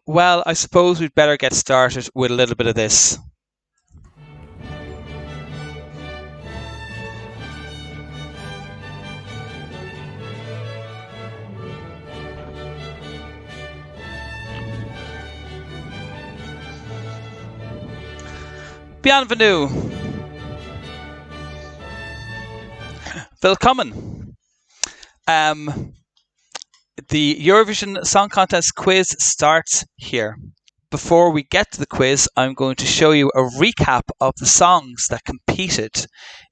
Well, I suppose we'd better get started with a little bit of this. Bienvenue. Willkommen. The Eurovision Song Contest quiz starts here. Before we get to the quiz, I'm going to show you a recap of the songs that competed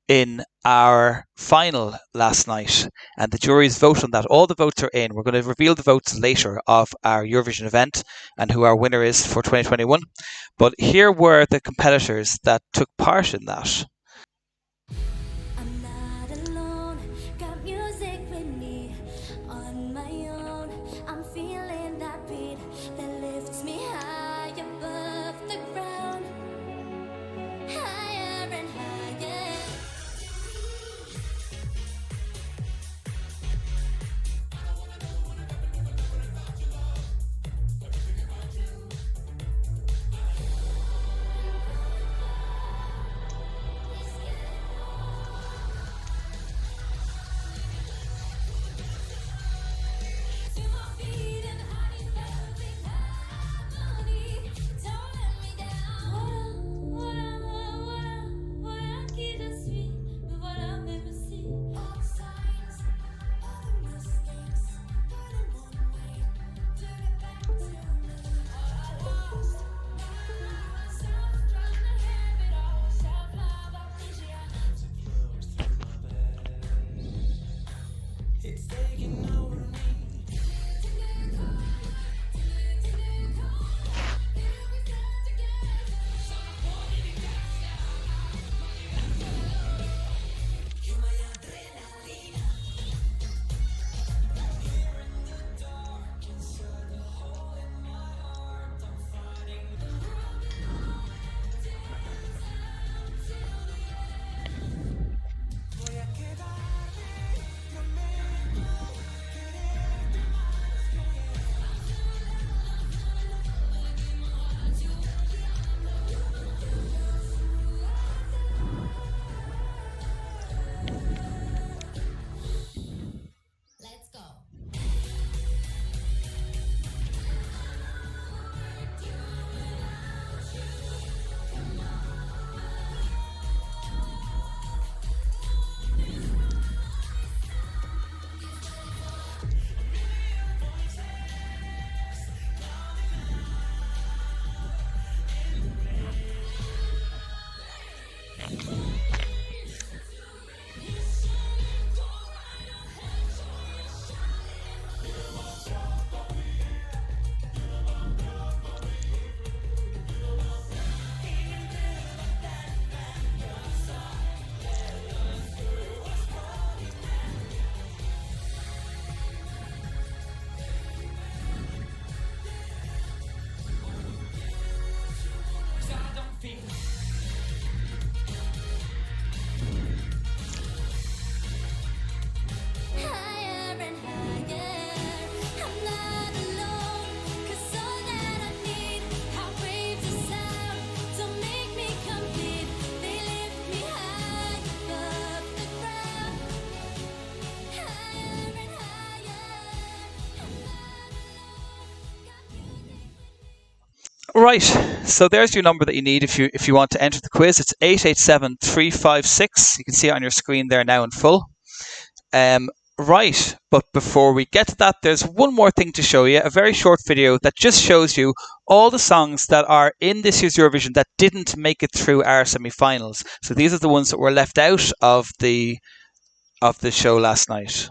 in our final last night, and the juries vote on that. All the votes are in. We're going to reveal the votes later of our Eurovision event and who our winner is for 2021. But here were the competitors that took part in that. Right, so there's your number that you need if you want to enter the quiz. It's 887356. You can see it on your screen there now in full. Right, but before we get to that, there's one more thing to show you, a very short video that just shows you all the songs that are in this year's Eurovision that didn't make it through our semi-finals. So these are the ones that were left out of the show last night.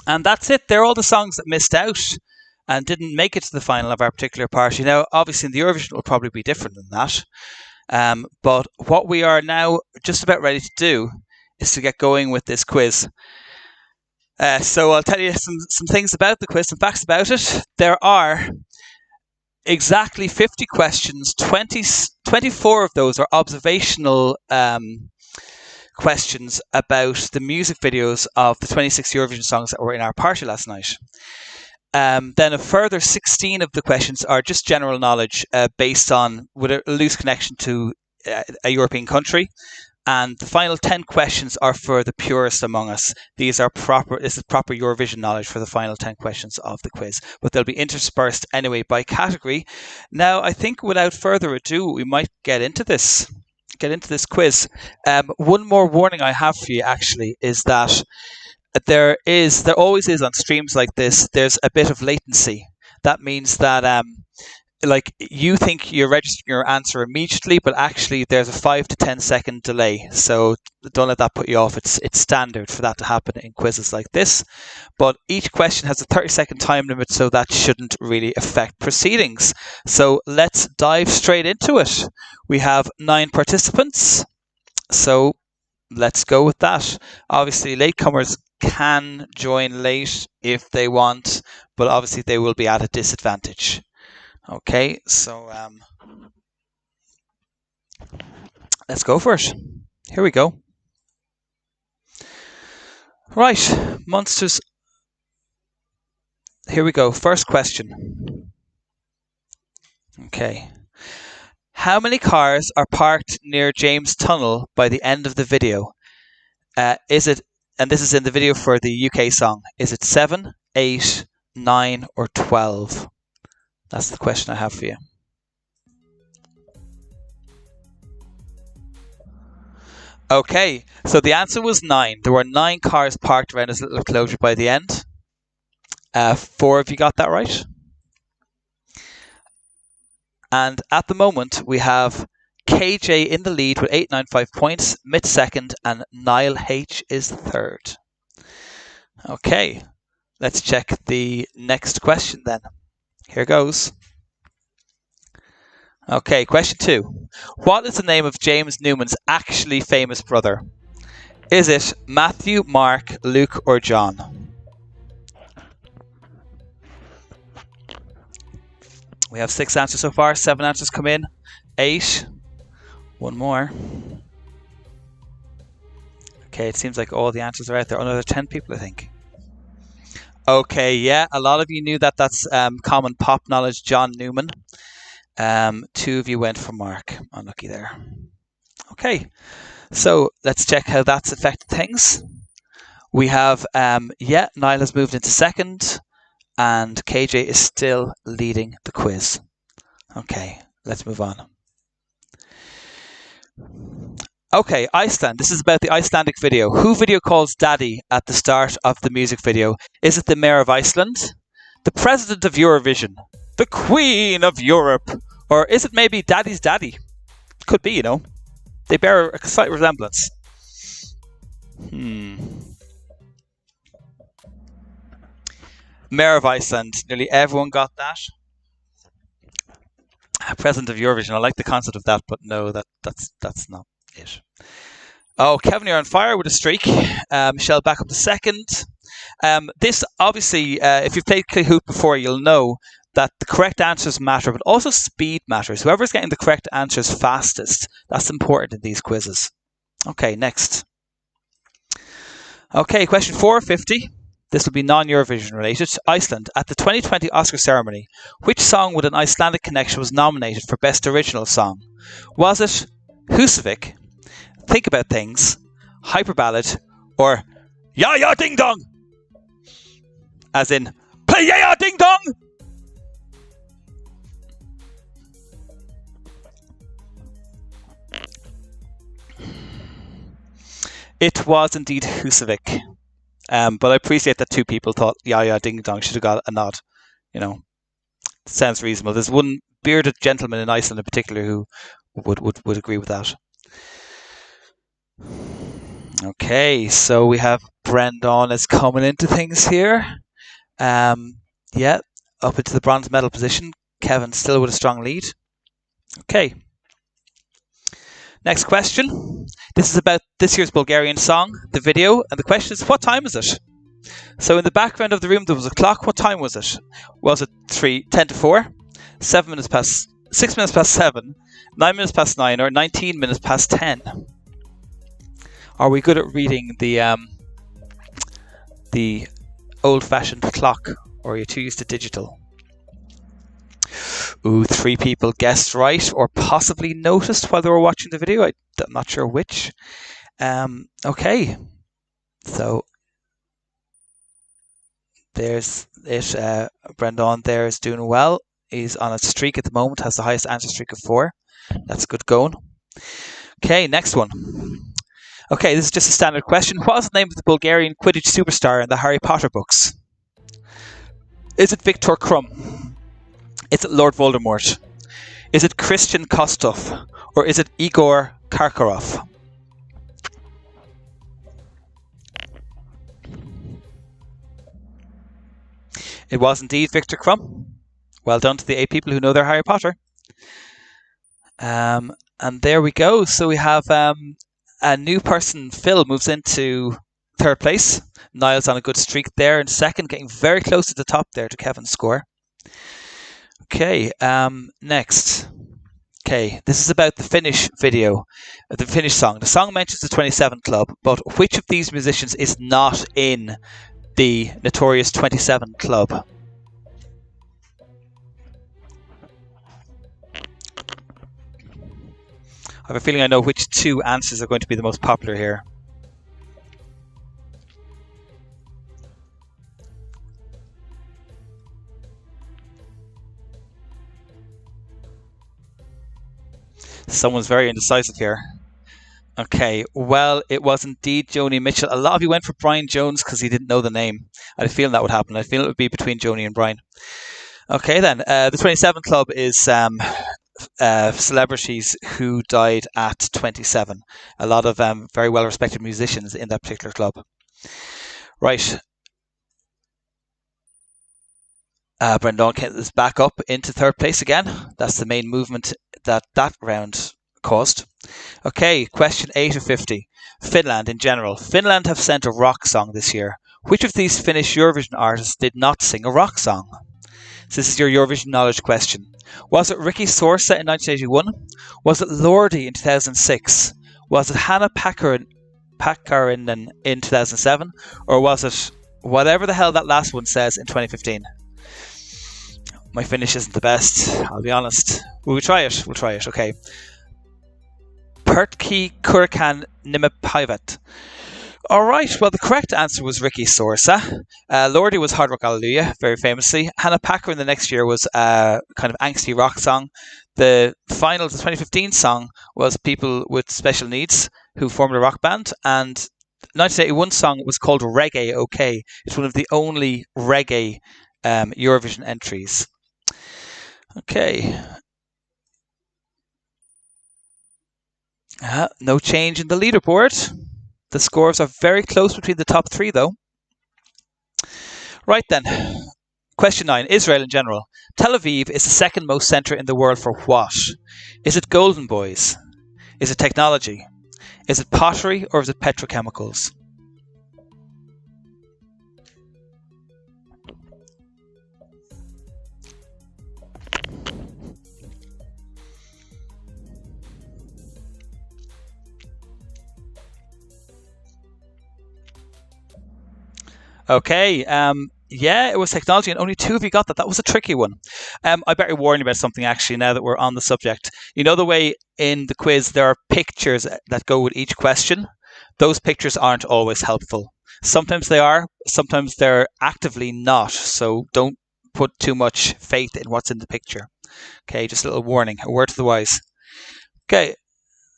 And that's it. They're all the songs that missed out and didn't make it to the final of our particular party. Now, obviously, in the Eurovision, it will probably be different than that. But what we are now just about ready to do is to get going with this quiz. So I'll tell you some things about the quiz, some facts about it. There are exactly 50 questions. 24 of those are observational questions about the music videos of the 26 Eurovision songs that were in our party last night. Then a further 16 of the questions are just general knowledge based on with a loose connection to a European country. And the final 10 questions are for the purest among us. This is proper Eurovision knowledge for the final 10 questions of the quiz. But they'll be interspersed anyway by category. Now, I think without further ado, we might get into this quiz. One more warning I have for you actually is that there always is on streams like this, there's a bit of latency. That means that like you think you're registering your answer immediately, but actually there's a 5 to 10 second delay. So don't let that put you off. It's standard for that to happen in quizzes like this. But each question has a 30-second time limit, so that shouldn't really affect proceedings. So let's dive straight into it. We have 9 participants. So let's go with that. Obviously, latecomers can join late if they want, but obviously they will be at a disadvantage. Okay, so let's go for it. Here we go. Right, Munsters. Here we go. First question. Okay. How many cars are parked near James Tunnel by the end of the video? Is it, and this is in the video for the UK song, is it 7, 8, 9 or 12? That's the question I have for you. Okay, so the answer was 9. There were 9 cars parked around this little enclosure by the end. 4 of you got that right. And at the moment, we have KJ in the lead with 895 points, Mitt second, and Niall H is third. Okay, let's check the next question then. Here goes. Okay, question 2. What is the name of James Newman's actually famous brother? Is it Matthew, Mark, Luke, or John? We have 6 answers so far. 7 answers come in. 8. One more. Okay, it seems like all the answers are out there. Another 10 people, I think. Okay, yeah, a lot of you knew that. That's common pop knowledge, John Newman. 2 of you went for Mark. Unlucky there. Okay, so let's check how that's affected things. We have, Niall has moved into second, and KJ is still leading the quiz. Okay, let's move on. Okay, Iceland. This is about the Icelandic video. Who video calls Daddy at the start of the music video? Is it the Mayor of Iceland, the President of Eurovision, the Queen of Europe, or is it maybe Daddy's Daddy? Could be, you know. They bear a slight resemblance. Mayor of Iceland. Nearly everyone got that. President of Eurovision. I like the concept of that, but no, that's not it. Oh, Kevin, you're on fire with a streak. Michelle back up to second. This obviously, if you've played Kahoot before, you'll know that the correct answers matter, but also speed matters. Whoever's getting the correct answers fastest, that's important in these quizzes. Okay, next. Okay, question 450. This will be non-Eurovision related. Iceland. At the 2020 Oscar ceremony, which song with an Icelandic connection was nominated for Best Original Song? Was it Husavik, Think About Things, Hyper Ballad, or Ya Ya Ding Dong? As in, play Ya Ya Ding Dong! It was indeed Husavik. But I appreciate that 2 people thought Ya Ya Ding Dong should have got a nod. You know, sounds reasonable. There's one bearded gentleman in Iceland in particular who would agree with that. Okay, so we have Brendan is coming into things here. Yeah, up into the bronze medal position. Kevin still with a strong lead. Okay. Next question. This is about this year's Bulgarian song, the video, and the question is, what time is it? So in the background of the room there was a clock. What time was it? Was it 10 to 4, 7 minutes past, 6 minutes past 7, 9 minutes past 9, or 19 minutes past 10? Are we good at reading the old-fashioned clock, or are you too used to digital? Ooh, 3 people guessed right, or possibly noticed while they were watching the video. I'm not sure which. Okay, so there's it. Brendan there is doing well. He's on a streak at the moment, has the highest answer streak of 4. That's good going. Okay, next one. Okay, this is just a standard question. What is the name of the Bulgarian Quidditch superstar in the Harry Potter books? Is it Viktor Krum? Is it Lord Voldemort? Is it Christian Kostov? Or is it Igor Karkaroff? It was indeed Viktor Krum. Well done to the 8 people who know their Harry Potter. And there we go. So we have a new person, Phil, moves into 3rd place. Niall's on a good streak there in 2nd, getting very close to the top there to Kevin's score. Okay, next. Okay, this is about the Finnish video, the Finnish song. The song mentions the 27 Club, but which of these musicians is not in the notorious 27 Club? I have a feeling I know which 2 answers are going to be the most popular here. Someone's very indecisive here. Okay, well, it was indeed Joni Mitchell. A lot of you went for Brian Jones because he didn't know the name. I had a feeling that would happen. I feel it would be between Joni and Brian. Okay, then. The 27 Club is celebrities who died at 27. A lot of very well-respected musicians in that particular club. Right. Brendan is back up into 3rd place again. That's the main movement that round caused. Okay, question 8 of 50. Finland in general. Finland have sent a rock song this year. Which of these Finnish Eurovision artists did not sing a rock song? So this is your Eurovision knowledge question. Was it Ricky Sorsa in 1981? Was it Lordi in 2006? Was it Hanna Pakarinen in 2007? Or was it whatever the hell that last one says in 2015? My Finnish isn't the best, I'll be honest. We'll try it. Okay. Pertki Kurkan Nimepäivät. Alright, well the correct answer was Ricky Sorsa. Lordi was Hard Rock Hallelujah, very famously. Hanna Pakarinen the next year was a kind of angsty rock song. The final, the 2015 song, was People with Special Needs who formed a rock band. And the 1981 song was called Reggae OK. It's one of the only reggae Eurovision entries. Okay. No change in the leaderboard. The scores are very close between the top 3, though. Right then. Question 9. Israel in general. Tel Aviv is the 2nd most centre in the world for what? Is it Golden Boys? Is it technology? Is it pottery or is it petrochemicals? Okay, yeah, it was technology, and only 2 of you got that. That was a tricky one. I better warn you about something, actually, now that we're on the subject. You know the way in the quiz there are pictures that go with each question? Those pictures aren't always helpful. Sometimes they are, sometimes they're actively not, so don't put too much faith in what's in the picture. Okay, just a little warning, a word to the wise. Okay,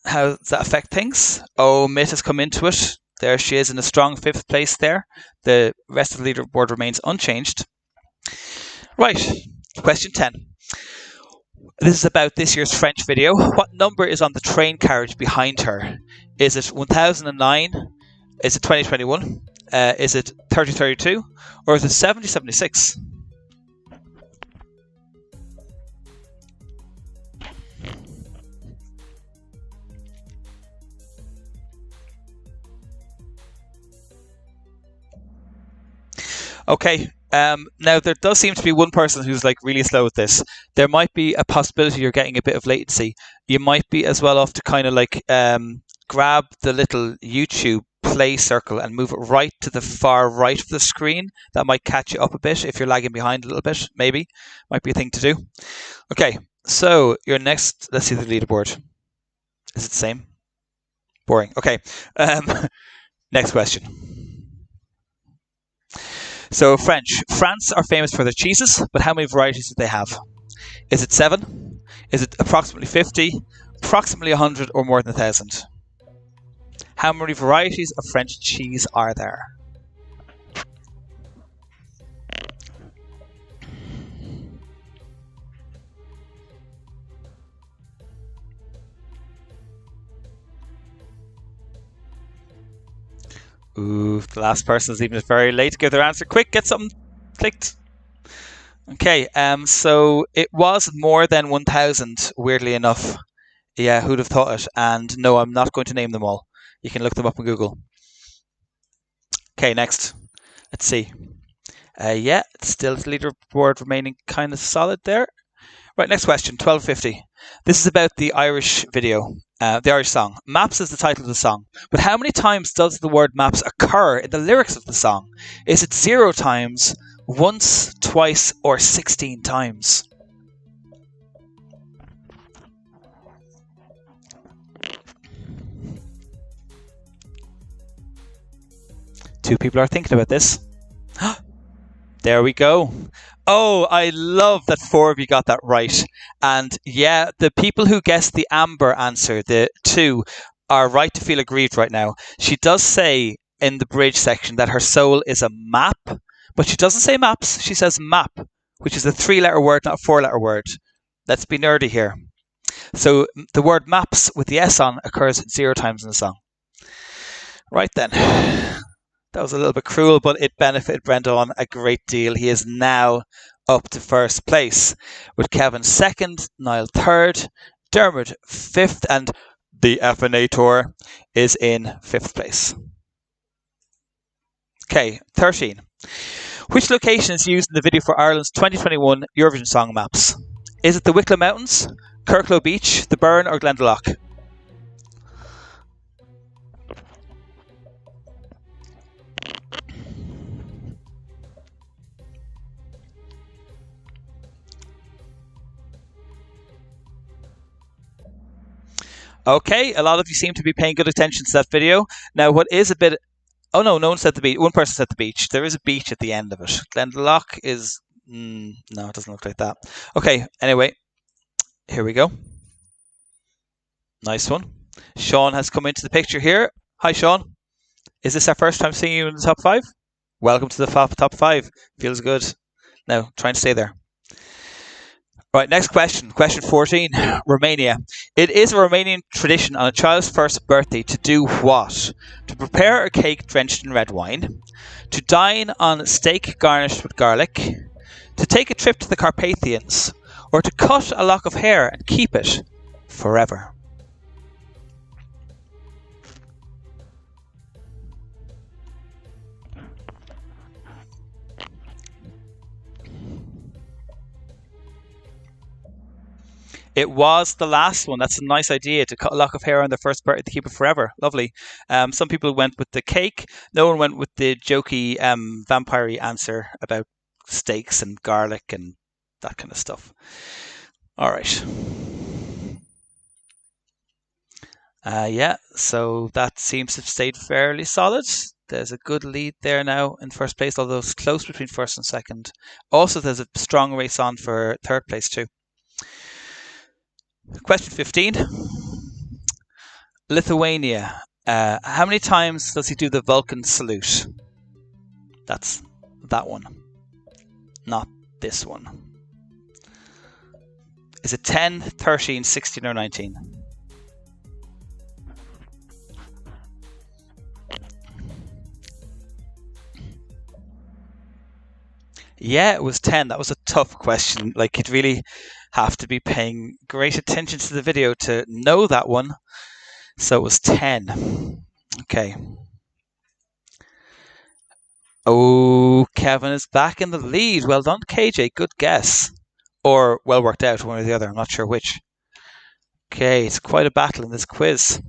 how does that affect things? Oh, Mitt has come into it. There she is in a strong 5th place there. The rest of the leaderboard remains unchanged. Right, question 10. This is about this year's French video. What number is on the train carriage behind her? Is it 1009, Is it 2021? Is it 3032? Or is it 7076? Okay. Now there does seem to be one person who's like really slow at this. There might be a possibility you're getting a bit of latency. You might be as well off to kind of like grab the little YouTube play circle and move it right to the far right of the screen. That might catch you up a bit if you're lagging behind a little bit. Maybe might be a thing to do. Okay, so your next. Let's see the leaderboard. Is it the same? Boring. Okay. Next question. So French. France are famous for their cheeses, but how many varieties do they have? Is it 7? Is it approximately 50? Approximately 100 or more than 1,000? How many varieties of French cheese are there? Ooh, the last person is even very late to give their answer. Quick, get something clicked. Okay, so it was more than 1,000, weirdly enough. Yeah, who'd have thought it? And no, I'm not going to name them all. You can look them up on Google. Okay, next. Let's see. Yeah, still the leaderboard remaining kind of solid there. Right, next question, 1250. This is about the Irish video, the Irish song. Maps is the title of the song, but how many times does the word maps occur in the lyrics of the song? Is it 0 times, once, twice, or 16 times? Two people are thinking about this. There we go. Oh, I love that 4 of you got that right. And yeah, the people who guessed the Amber answer, the 2, are right to feel aggrieved right now. She does say in the bridge section that her soul is a map, but she doesn't say maps. She says map, which is a 3-letter word, not a 4-letter word. Let's be nerdy here. So the word maps with the S on occurs 0 times in the song. Right then. That was a little bit cruel, but it benefited Brendan a great deal. He is now up to first place, with Kevin second, Niall third, Dermot fifth, and the Effinator is in 5th place. Okay, 13. Which location is used in the video for Ireland's 2021 Eurovision Song Maps? Is it the Wicklow Mountains, Kirklow Beach, the Burn, or Glendalough? Okay, a lot of you seem to be paying good attention to that video. Now, what is a bit... Oh, no one said the beach. One person said the beach. There is a beach at the end of it. Glendalough is... no, it doesn't look like that. Okay, anyway, here we go. Nice one. Sean has come into the picture here. Hi, Sean. Is this our first time seeing you in the top 5? Welcome to the top 5. Feels good. Now, try and stay there. Right, next question. Question 14. Romania. It is a Romanian tradition on a child's first birthday to do what? To prepare a cake drenched in red wine, to dine on steak garnished with garlic, to take a trip to the Carpathians, or to cut a lock of hair and keep it forever. It was the last one. That's a nice idea, to cut a lock of hair on their first birthday to keep it forever. Lovely. Some people went with the cake. No one went with the jokey vampire answer about steaks and garlic and that kind of stuff. All right. Yeah, so that seems to have stayed fairly solid. There's a good lead there now in first place, although it's close between first and second. Also, there's a strong race on for 3rd place too. Question 15. Lithuania. How many times does he do the Vulcan salute? That's that one. Not this one. Is it 10, 13, 16, or 19? Yeah, it was 10. That was a tough question. Like, you'd really have to be paying great attention to the video to know that one. So it was 10. Okay. Oh, Kevin is back in the lead. Well done, KJ. Good guess. Or well worked out, one or the other. I'm not sure which. Okay, it's quite a battle in this quiz.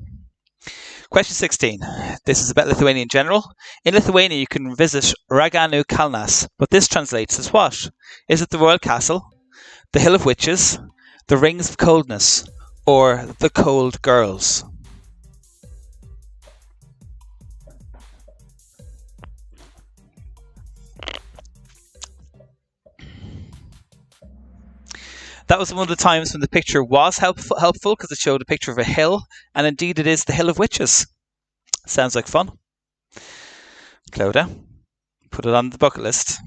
Question 16. This is about Lithuania in general. In Lithuania, you can visit Raganų kalnas, but this translates as what? Is it the Royal Castle, the Hill of Witches, the Rings of Coldness, or the Cold Girls? That was one of the times when the picture was helpful because it showed a picture of a hill, and indeed it is the Hill of Witches. Sounds like fun. Clodagh, put it on the bucket list.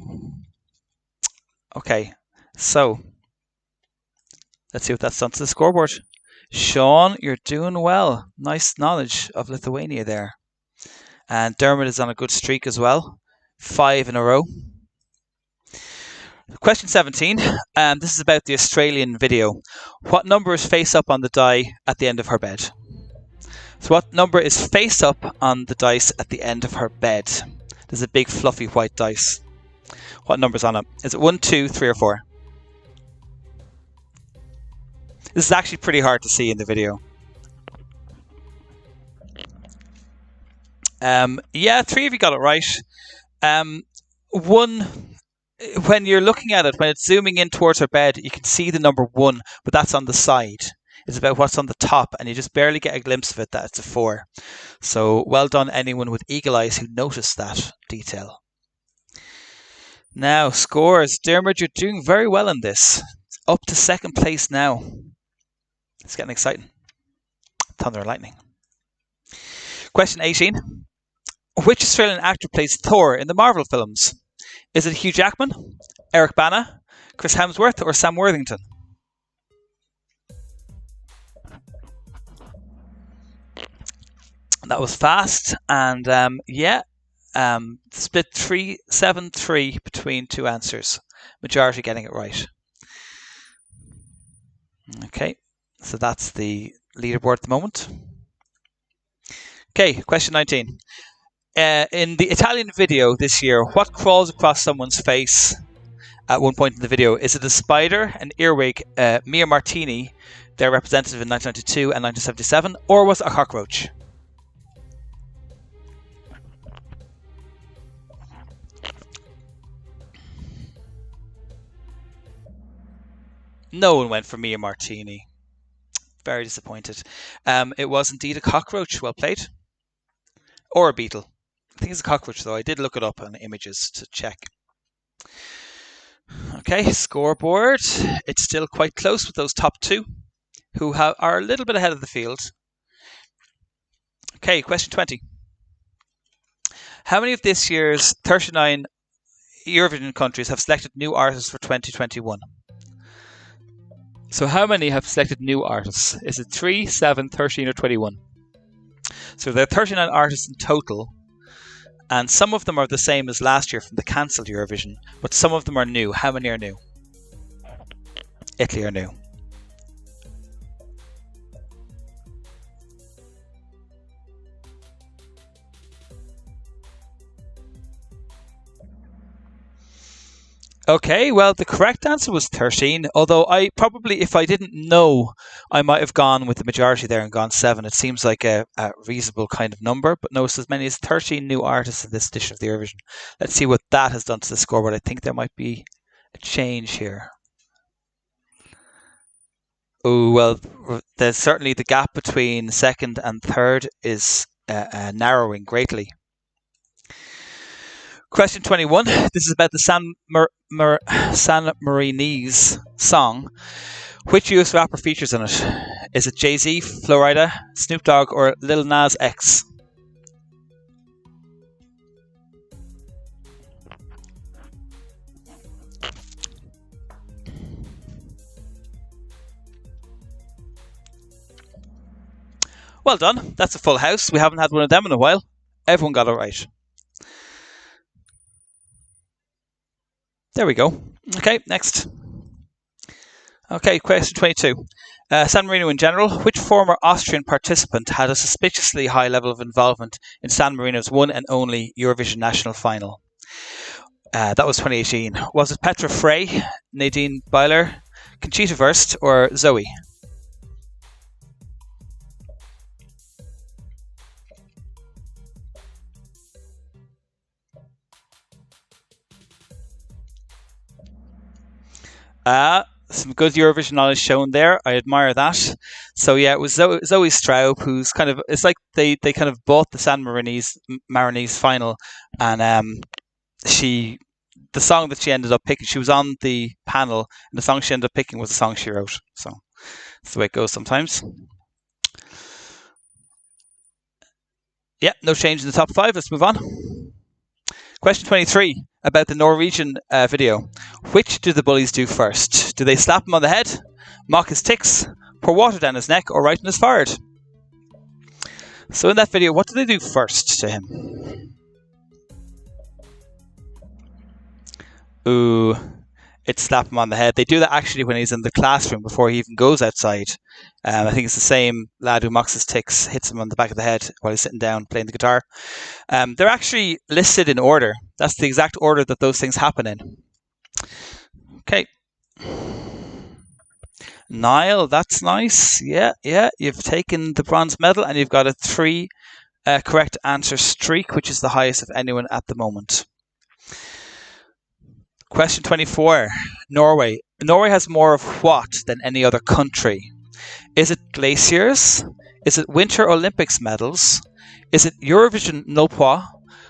Okay, so let's see what that's done to the scoreboard. Sean, you're doing well. Nice knowledge of Lithuania there. And Dermot is on a good streak as well. 5 in a row. Question 17. This is about the Australian video. What number is face up on the die at the end of her bed? So what number is face up on the dice at the end of her bed? There's a big fluffy white dice. What number's on it? Is it 1, 2, 3, or 4? This is actually pretty hard to see in the video. Yeah, 3 of you got it right. 1, when you're looking at it, when it's zooming in towards her bed, you can see the number 1, but that's on the side. It's about what's on the top, and you just barely get a glimpse of it that it's a 4. So well done anyone with eagle eyes who noticed that detail. Now, scores. Dermot, you're doing very well in this. It's up to second place now. It's getting exciting. Thunder and lightning. Question 18. Which Australian actor plays Thor in the Marvel films? Is it Hugh Jackman, Eric Bana, Chris Hemsworth, or Sam Worthington? That was fast, and split 3-7-3 between 2 answers. Majority getting it right. Okay, so that's the leaderboard at the moment. Okay, question 19. In the Italian video this year, what crawls across someone's face at one point in the video? Is it a spider, an earwig, Mia Martini, their representative in 1992 and 1977, or was it a cockroach? No one went for Mia Martini. Very disappointed. It was indeed a cockroach. Well played. Or a beetle. I think it's a cockroach, though. I did look it up on images to check. Okay, scoreboard. It's still quite close with those top 2 who are a little bit ahead of the field. Okay, question 20. How many of this year's 39 Eurovision countries have selected new artists for 2021? So how many have selected new artists? Is it 3, 7, 13, or 21? So there are 39 artists in total, and some of them are the same as last year from the cancelled Eurovision, but some of them are new. How many are new? Italy are new. Okay, well, the correct answer was 13, although I probably, if I didn't know, I might have gone with the majority there and gone 7. It seems like a reasonable kind of number, but no, it's as many as 13 new artists in this edition of the Eurovision. Let's see what that has done to the scoreboard. I think there might be a change here. Oh, well, there's certainly the gap between second and third is narrowing greatly. Question 21. This is about the San Marinese song. Which US rapper features in it? Is it Jay-Z, Flo Rida, Snoop Dogg, or Lil Nas X? Well done. That's a full house. We haven't had one of them in a while. Everyone got it right. There we go. Okay, next. Okay, question 22. San Marino in general, which former Austrian participant had a suspiciously high level of involvement in San Marino's one and only Eurovision national final? That was 2018. Was it Petra Frey, Nadine Byler, Conchita Wurst, or Zoe? Some good Eurovision knowledge shown there. I admire that. So yeah, it was Zoe Straub, who's kind of, it's like they kind of bought the San Marinese final, and the song that she ended up picking, she was on the panel, and the song she ended up picking was the song she wrote. So that's the way it goes sometimes. Yeah, no change in the top 5. Let's move on. Question 23 about the Norwegian video. Which do the bullies do first? Do they slap him on the head, mock his tics, pour water down his neck, or write in his forehead? So in that video, what do they do first to him? Ooh, it's slap him on the head. They do that actually when he's in the classroom before he even goes outside. I think it's the same lad who mocks his tics, hits him on the back of the head while he's sitting down playing the guitar. They're actually listed in order. That's the exact order that those things happen in. Okay. Niall, that's nice. Yeah. You've taken the bronze medal and you've got a 3 correct answer streak, which is the highest of anyone at the moment. Question 24. Norway. Norway has more of what than any other country? Is it glaciers? Is it Winter Olympics medals? Is it Eurovision null point?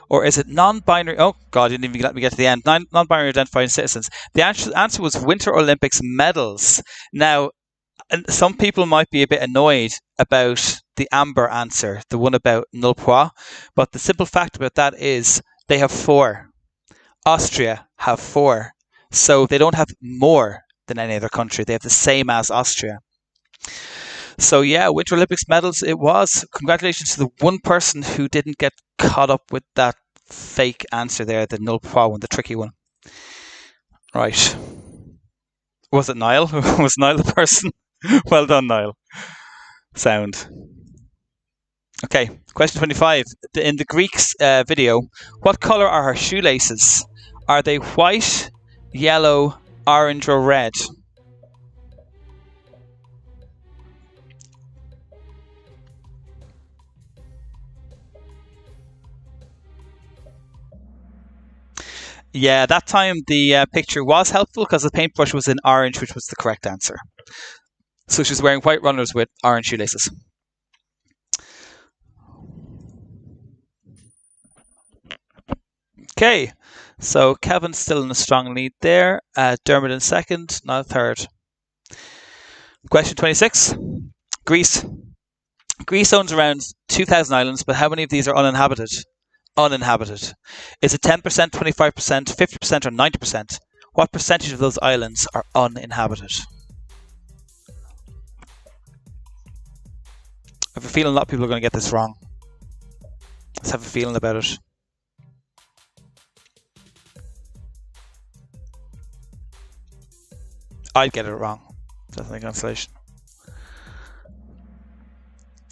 Or is it non-binary? Oh God, you didn't even let me get to the end. Non-binary identifying citizens. The answer was Winter Olympics medals. Now, some people might be a bit annoyed about the amber answer, the one about null point. But the simple fact about that is they have 4. Austria have 4. So they don't have more than any other country. They have the same as Austria. So yeah, Winter Olympics medals it was. Congratulations to the one person who didn't get caught up with that fake answer there, the null point one, the tricky one. Right. Was it Niall? Was Niall the person? Well done, Niall. Sound. Okay, question 25. In the Greek's video, what colour are her shoelaces? Are they white, yellow, orange, or red? Yeah, that time the picture was helpful because the paintbrush was in orange, which was the correct answer. So she's wearing white runners with orange shoelaces. Okay, so Kevin's still in a strong lead there. Dermot in second, now third. Question 26. Greece. Greece owns around 2,000 islands, but how many of these are uninhabited? Uninhabited. Is it 10%, 25%, 50%, or 90%? What percentage of those islands are uninhabited? I have a feeling a lot of people are going to get this wrong. Let's have a feeling about it. I'd get it wrong. That's my cancellation.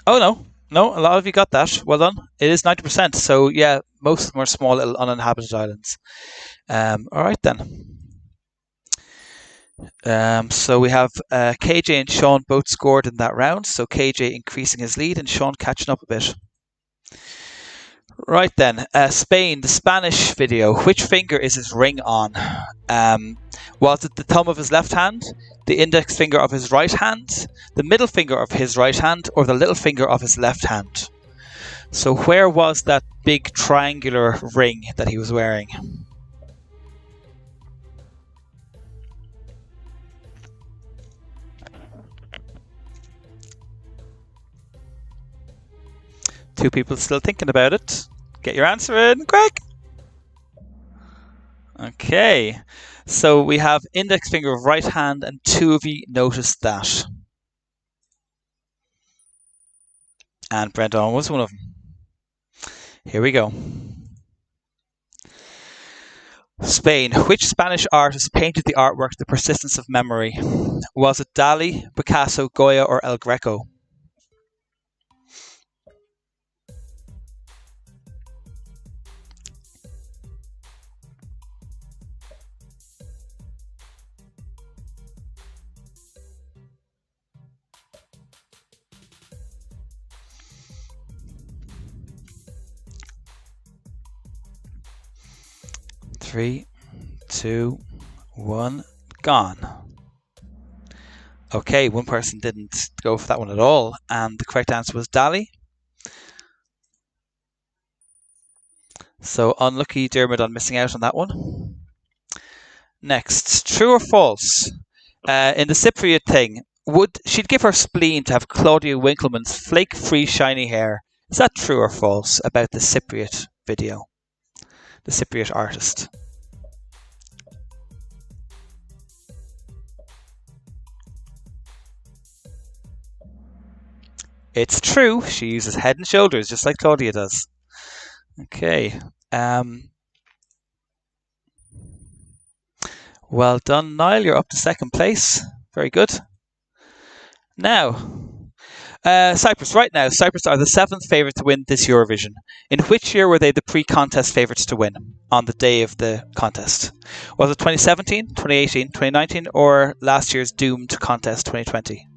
Oh no. No, a lot of you got that. Well done. It is 90%. So yeah, most of them are small little uninhabited islands. Alright then. So we have KJ and Sean both scored in that round. So KJ increasing his lead and Sean catching up a bit. Right then, Spain, the Spanish video. Which finger is his ring on? Was it the thumb of his left hand, the index finger of his right hand, the middle finger of his right hand, or the little finger of his left hand? So where was that big triangular ring that he was wearing? Two people still thinking about it. Get your answer in, quick! Okay, so we have index finger of right hand, and 2 of you noticed that. And Brendan was one of them. Here we go. Spain. Which Spanish artist painted the artwork The Persistence of Memory? Was it Dali, Picasso, Goya, or El Greco? Three, two, one, gone. Okay, one person didn't go for that one at all, and the correct answer was Dali. So unlucky Dermot on missing out on that one. Next, true or false? In the Cypriot thing, would she'd give her spleen to have Claudia Winkleman's flake-free shiny hair? Is that true or false about the Cypriot video? The Cypriot artist. It's true. She uses Head and Shoulders just like Claudia does. Okay. Well done, Niall. You're up to second place. Very good. Now, Cyprus. Right now, Cyprus are the 7th favourite to win this Eurovision. In which year were they the pre-contest favourites to win on the day of the contest? Was it 2017, 2018, 2019, or last year's doomed contest 2020?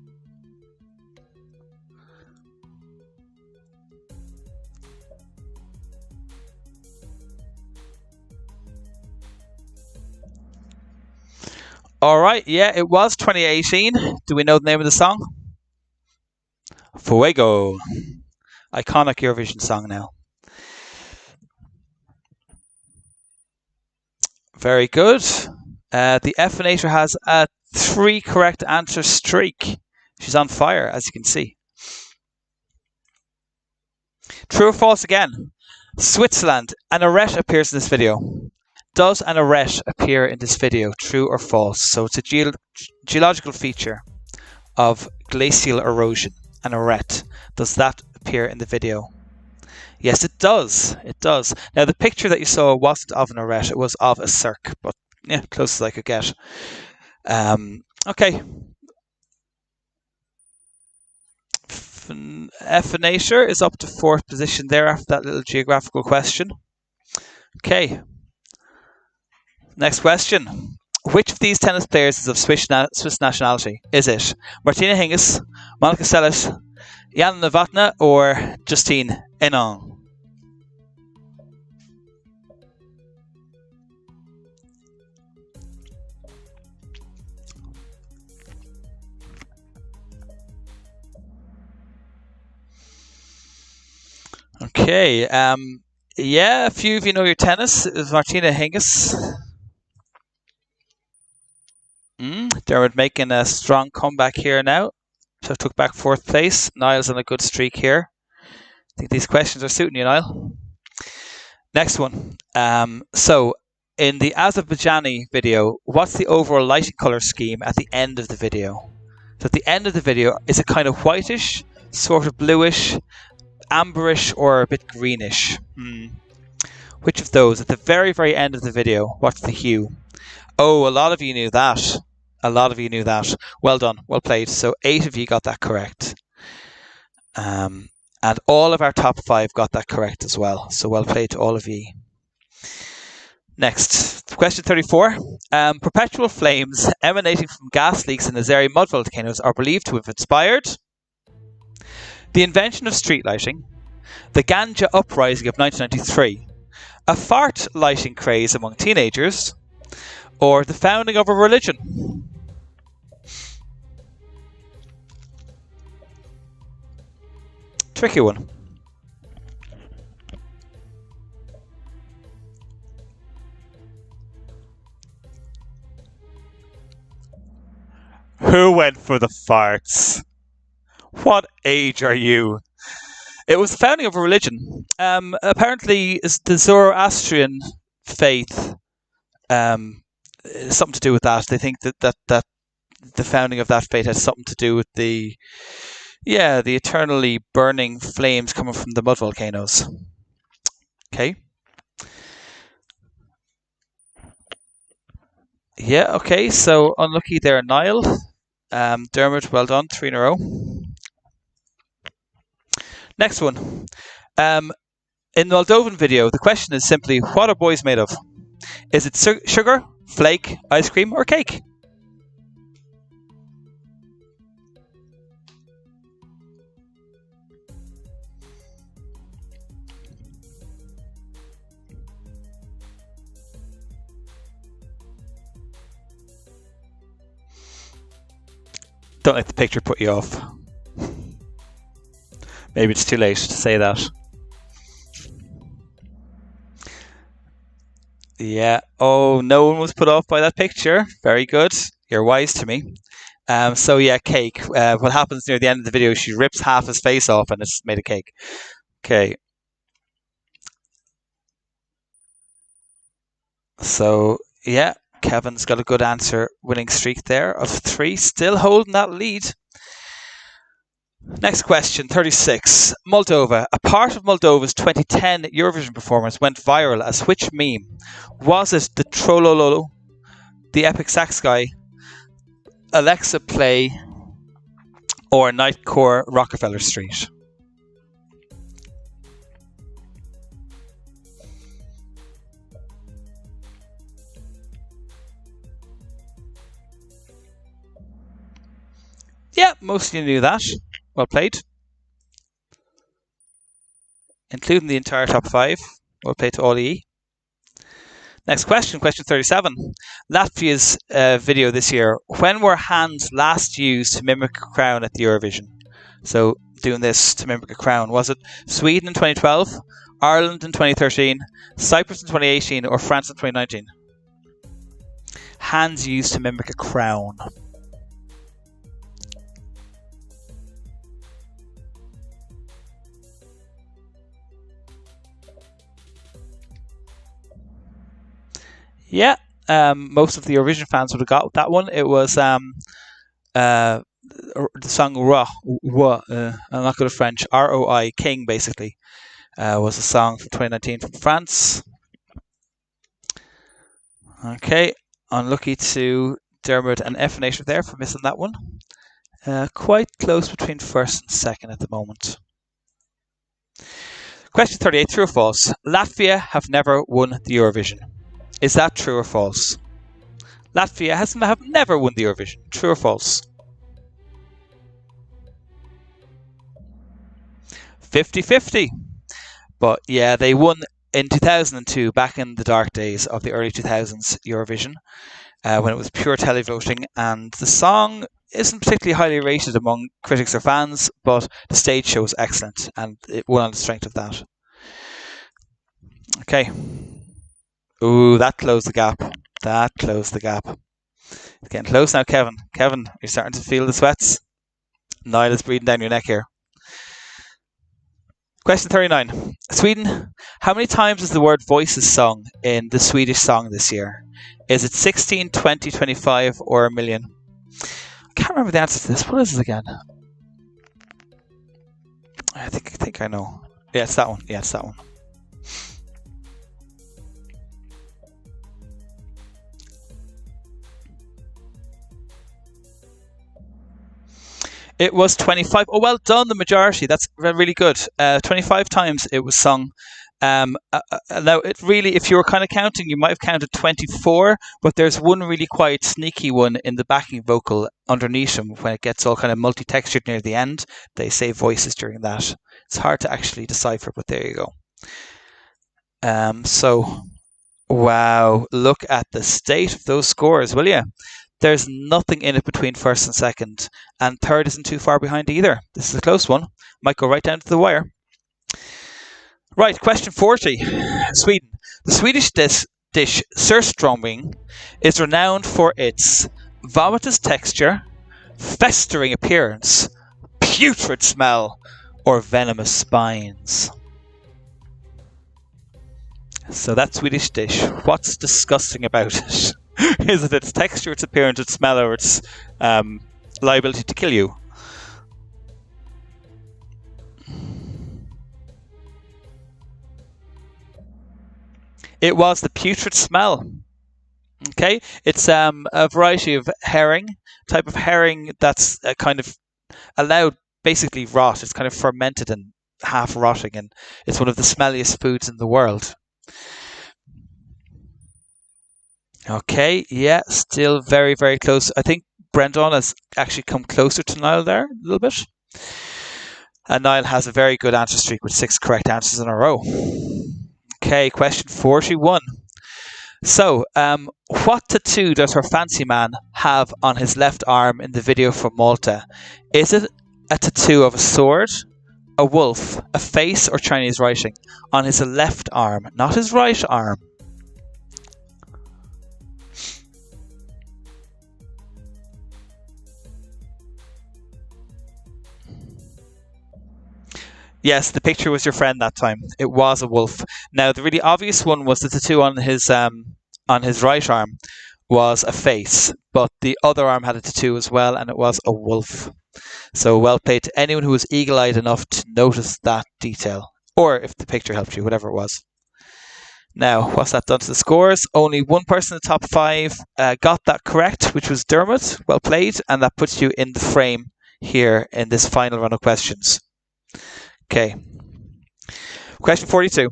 All right, yeah, it was 2018. Do we know the name of the song? Fuego. Iconic Eurovision song now. Very good. The Effinator has a 3 correct answer streak. She's on fire, as you can see. True or false again? Switzerland. An arête appears in this video. Does an arête appear in this video? True or false? So it's a geological feature of glacial erosion. An arête. Does that appear in the video? Yes, it does. It does. Now, the picture that you saw wasn't of an arête. It was of a cirque, but yeah, close as I could get. Okay. Effinator is up to 4th position there after that little geographical question. Okay. Next question. Which of these tennis players is of Swiss nationality? Is it Martina Hingis, Monica Seles, Jan Novotná, or Justine Henin? Okay. Yeah, a few of you know your tennis. It was Martina Hingis. Dermot making a strong comeback here now. So took back 4th place. Niall's on a good streak here. I think these questions are suiting you, Niall. Next one. So in the Azerbaijani video, what's the overall lighting color scheme at the end of the video? So at the end of the video, is it kind of whitish, sort of bluish, amberish, or a bit greenish? Which of those? At the very, very end of the video, what's the hue? Oh, a lot of you knew that. A lot of you knew that. Well done. Well played. So 8 of you got that correct. And all of our top 5 got that correct as well. So well played to all of you. Next, question 34. Perpetual flames emanating from gas leaks in Azeri mud volcanoes are believed to have inspired the invention of street lighting, the Ganja uprising of 1993, a fart lighting craze among teenagers, or the founding of a religion. Tricky one. Who went for the farts? What age are you? It was the founding of a religion. Apparently, the Zoroastrian faith something to do with that. They think that the founding of that faith has something to do with the eternally burning flames coming from the mud volcanoes. Okay. Yeah, okay, so unlucky there, Niall. Dermot, well done, 3 in a row. Next one. In the Moldovan video, the question is simply, what are boys made of? Is it sugar, flake, ice cream, or cake? Don't let the picture put you off. Maybe it's too late to say that. Yeah. Oh, no one was put off by that picture. Very good. You're wise to me. So yeah, cake. What happens near the end of the video, she rips half his face off and it's made a cake. Okay. So yeah, Kevin's got a good answer. Winning streak there of 3. Still holding that lead. Next question, 36. Moldova. A part of Moldova's 2010 Eurovision performance went viral as which meme? Was it the Trollololo, the Epic Sax Guy, Alexa Play, or Nightcore Rockefeller Street? Yeah, most of you knew that. Well played. Including the entire top 5. Well played to all E. Next question, question 37. Latvia's video this year. When were hands last used to mimic a crown at the Eurovision? So, doing this to mimic a crown. Was it Sweden in 2012, Ireland in 2013, Cyprus in 2018, or France in 2019? Hands used to mimic a crown. Yeah, most of the Eurovision fans would have got that one. It was the song Roi, I'm not good at French, ROI, King, basically, was a song from 2019 from France. Okay, unlucky to Dermot and F Nation there for missing that one. Quite close between first and second at the moment. Question 38, true or false? Latvia have never won the Eurovision. Is that true or false? Latvia have never won the Eurovision. True or false? 50-50. But yeah, they won in 2002, back in the dark days of the early 2000s Eurovision, when it was pure televoting, and the song isn't particularly highly rated among critics or fans, but the stage show was excellent, and it won on the strength of that. Okay. Ooh, that closed the gap. That closed the gap. It's getting close now, Kevin. Kevin, you're starting to feel the sweats. Niall is breathing down your neck here. Question 39. Sweden. How many times is the word voices sung in the Swedish song this year? Is it 16, 20, 25, or 1 million? I can't remember the answer to this. What is it again? I think I know. Yeah, it's that one. Yeah, it's that one. It was 25. Oh, well done, the majority. That's really good. 25 times it was sung. Now, it really, if you were kind of counting, you might have counted 24, but there's one really quite sneaky one in the backing vocal underneath them when it gets all kind of multi-textured near the end. They say voices during that. It's hard to actually decipher, but there you go. So, wow, look at the state of those scores, will you? There's nothing in it between first and second, and third isn't too far behind either. This is a close one. Might go right down to the wire. Right, question 40. Sweden. The Swedish dish surströmming is renowned for its vomitous texture, festering appearance, putrid smell, or venomous spines. So that Swedish dish, what's disgusting about it? Is it its texture, its appearance, its smell, or its liability to kill you? It was the putrid smell. Okay, it's a variety of herring, type of herring that's kind of allowed basically rot. It's kind of fermented and half rotting, and it's one of the smelliest foods in the world. Okay, yeah, still very, very close. I think Brendan has actually come closer to Niall there a little bit. And Niall has a very good answer streak with 6 correct answers in a row. Okay, question 41. So, what tattoo does her fancy man have on his left arm in the video for Malta? Is it a tattoo of a sword, a wolf, a face, or Chinese writing? On his left arm, not his right arm. Yes, the picture was your friend that time. It was a wolf. Now, the really obvious one was the tattoo on his right arm was a face, but the other arm had a tattoo as well, and it was a wolf. So well played to anyone who was eagle-eyed enough to notice that detail, or if the picture helped you, whatever it was. Now, what's that done to the scores? Only one person in the top 5 got that correct, which was Dermot. Well played, and that puts you in the frame here in this final round of questions. Okay. Question 42.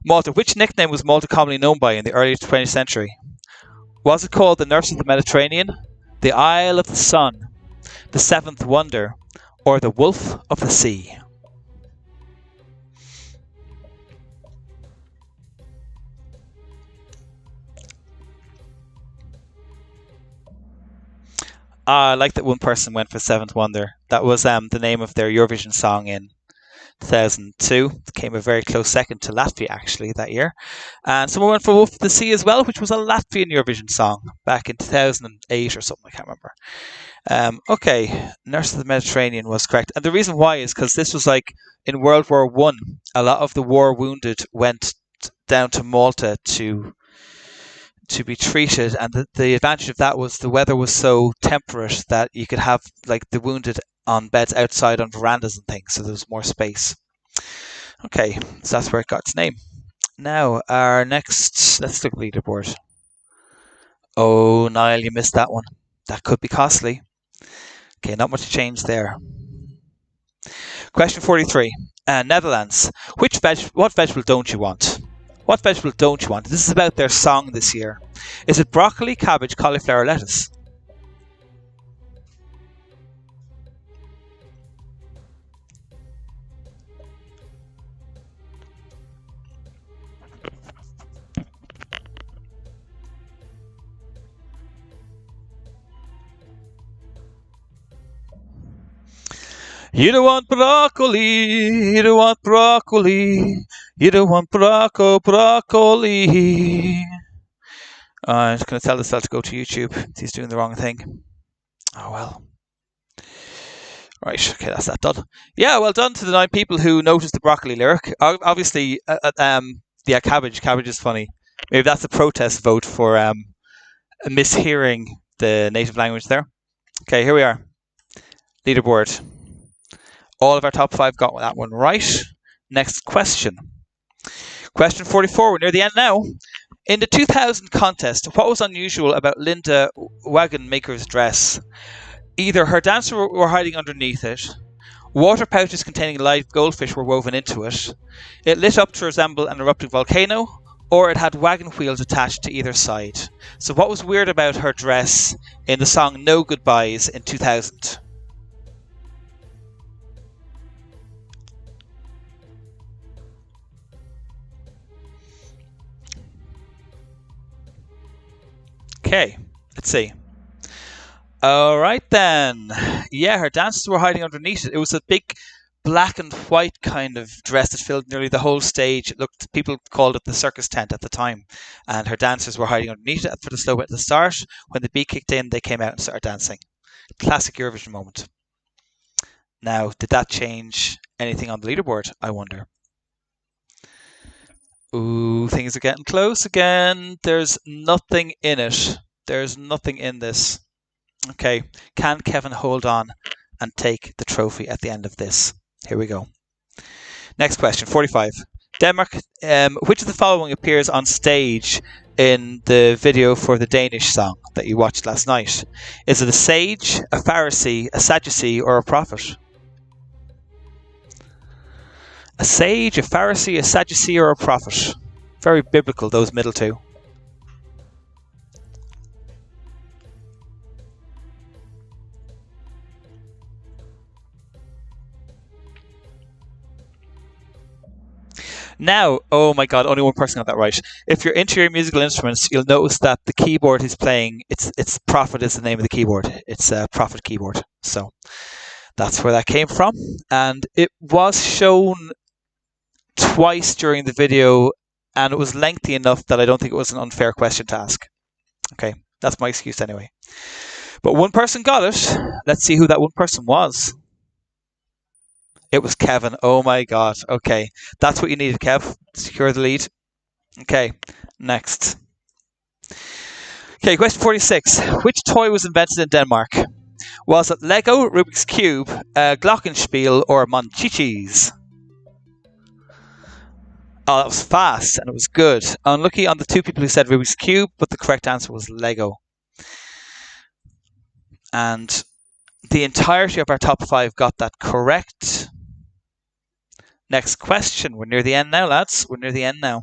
Malta. Which nickname was Malta commonly known by in the early 20th century? Was it called the Nurse of the Mediterranean, the Isle of the Sun, the Seventh Wonder, or the Wolf of the Sea? I like that one person went for Seventh Wonder. That was the name of their Eurovision song in 2002. Came a very close second to Latvia actually that year. And someone went for Wolf of the Sea as well, which was a Latvian Eurovision song back in 2008 or something, I can't remember. Okay, Nurse of the Mediterranean was correct. And the reason why is because this was like in World War One. A lot of the war wounded went down to Malta to be treated, and the advantage of that was the weather was so temperate that you could have like the wounded on beds outside on verandas and things, so there was more space. Okay, so that's where it got its name. Now, our next, let's look at the leaderboard. Oh, Niall, you missed that one. That could be costly. Okay, not much change there. Question 43. Netherlands. What vegetable don't you want? What vegetable don't you want? This is about their song this year. Is it broccoli, cabbage, cauliflower, or lettuce? You don't want broccoli, you don't want broccoli, you don't want broccoli. I'm just going to tell this fella to go to YouTube. He's doing the wrong thing. Oh well. Right, okay, that's that done. Yeah, well done to the 9 people who noticed the broccoli lyric. Obviously, yeah, cabbage. Cabbage is funny. Maybe that's a protest vote for mishearing the native language there. Okay, here we are. Leaderboard. All of our top 5 got that one right. Next question. Question 44. We're near the end now. In the 2000 contest, what was unusual about Linda Wagon Maker's dress? Either her dancers were hiding underneath it, water pouches containing live goldfish were woven into it, it lit up to resemble an erupting volcano, or it had wagon wheels attached to either side. So what was weird about her dress in the song No Goodbyes in 2000? Okay, let's see. All right then. Yeah, her dancers were hiding underneath it. It was a big black and white kind of dress that filled nearly the whole stage. It looked, people called it the circus tent at the time, and her dancers were hiding underneath it for the slow bit at the start. When the beat kicked in, they came out and started dancing. Classic Eurovision moment. Now, did that change anything on the leaderboard? I wonder. Ooh, things are getting close again. There's nothing in it. There's nothing in this. Okay, can Kevin hold on and take the trophy at the end of this? Here we go. Next question, 45. Denmark, which of the following appears on stage in the video for the Danish song that you watched last night? Is it a sage, a Pharisee, a Sadducee, or a prophet? A sage, a Pharisee, a Sadducee, or a prophet? Very biblical, those middle two. Now, oh my god, only one person got that right. If you're into your musical instruments, you'll notice that the keyboard he's playing, it's Prophet is the name of the keyboard. It's a Prophet keyboard. So that's where that came from. And it was shown twice during the video, and it was lengthy enough that I don't think it was an unfair question to ask. Okay, that's my excuse anyway. But one person got it. Let's see who that one person was. It was Kevin. Oh my god. Okay. That's what you needed, Kev. Secure the lead. Okay. Next. Okay, question 46. Which toy was invented in Denmark? Was it Lego, Rubik's Cube, Glockenspiel, or Monchichis? Oh, that was fast and it was good. Unlucky on the two people who said Rubik's Cube, but the correct answer was Lego. And the entirety of our top 5 got that correct. Next question. We're near the end now, lads. We're near the end now.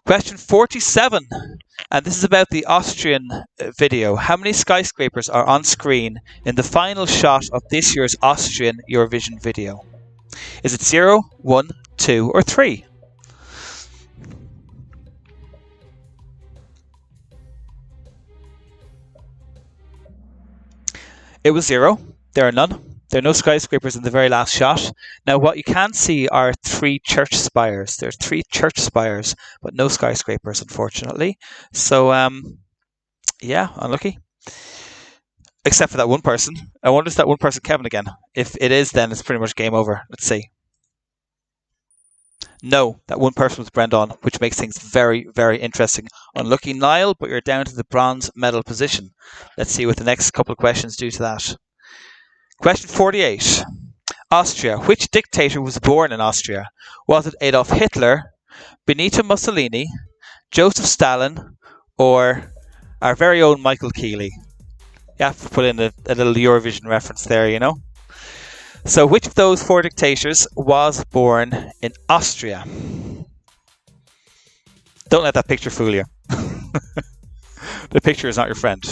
Question 47. And this is about the Austrian video. How many skyscrapers are on screen in the final shot of this year's Austrian Eurovision video? Is it 0, 1, 2, or 3? It was 0. There are none. There are no skyscrapers in the very last shot. Now, what you can see are 3 church spires. There's 3 church spires, but no skyscrapers, unfortunately. So, yeah, unlucky. Except for that one person. I wonder if that one person Kevin again. If it is, then it's pretty much game over. Let's see. No, that one person was Brendan, which makes things very, very interesting. Unlucky, Niall, but you're down to the bronze medal position. Let's see what the next couple of questions do to that. Question 48. Austria. Which dictator was born in Austria? Was it Adolf Hitler, Benito Mussolini, Joseph Stalin, or our very own Michael Keeley? You have to put in a little Eurovision reference there, you know. So which of those 4 dictators was born in Austria? Don't let that picture fool you. The picture is not your friend.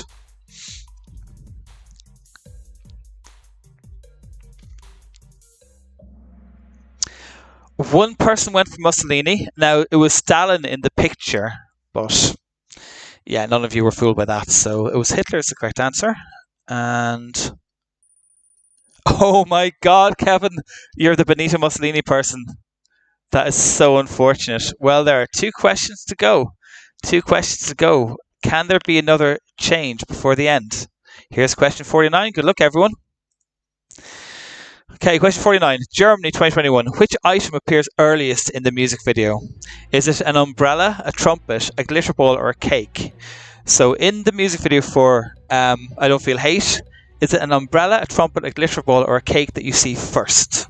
One person went for Mussolini. Now, it was Stalin in the picture, but yeah, none of you were fooled by that. So it was Hitler is the correct answer. And oh my god, Kevin, you're the Benito Mussolini person. That is so unfortunate. Well, there are 2 questions to go. 2 questions to go. Can there be another change before the end? Here's question 49. Good luck, everyone. Okay, question 49. Germany 2021. Which item appears earliest in the music video? Is it an umbrella, a trumpet, a glitter ball, or a cake? So in the music video for I Don't Feel Hate, is it an umbrella, a trumpet, a glitter ball, or a cake that you see first?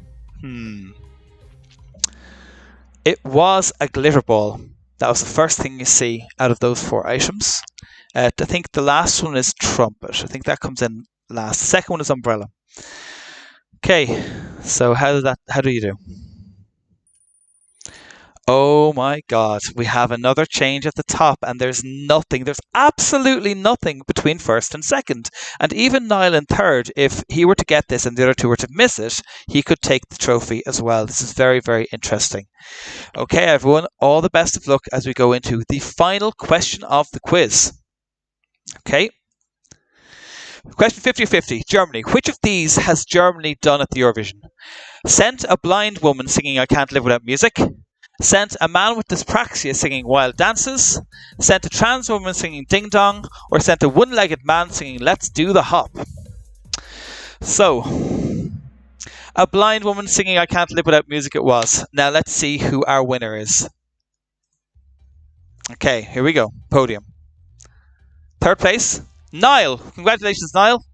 It was a glitter ball. That was the first thing you see out of those 4 items. I think the last one is trumpet. I think that comes in last. The second one is umbrella. Okay, so how do you do? Oh my god, we have another change at the top, and there's absolutely nothing between first and second. And even Niall in third, if he were to get this and the other 2 were to miss it, he could take the trophy as well. This is very, very interesting. Okay, everyone, all the best of luck as we go into the final question of the quiz. Okay. Question 50-50. Germany. Which of these has Germany done at the Eurovision? Sent a blind woman singing I Can't Live Without Music. Sent a man with dyspraxia singing Wild Dances. Sent a trans woman singing Ding Dong. Or sent a one-legged man singing Let's Do the Hop. So, a blind woman singing I Can't Live Without Music it was. Now let's see who our winner is. Okay, here we go. Podium. Third place. Niall. Congratulations, Niall.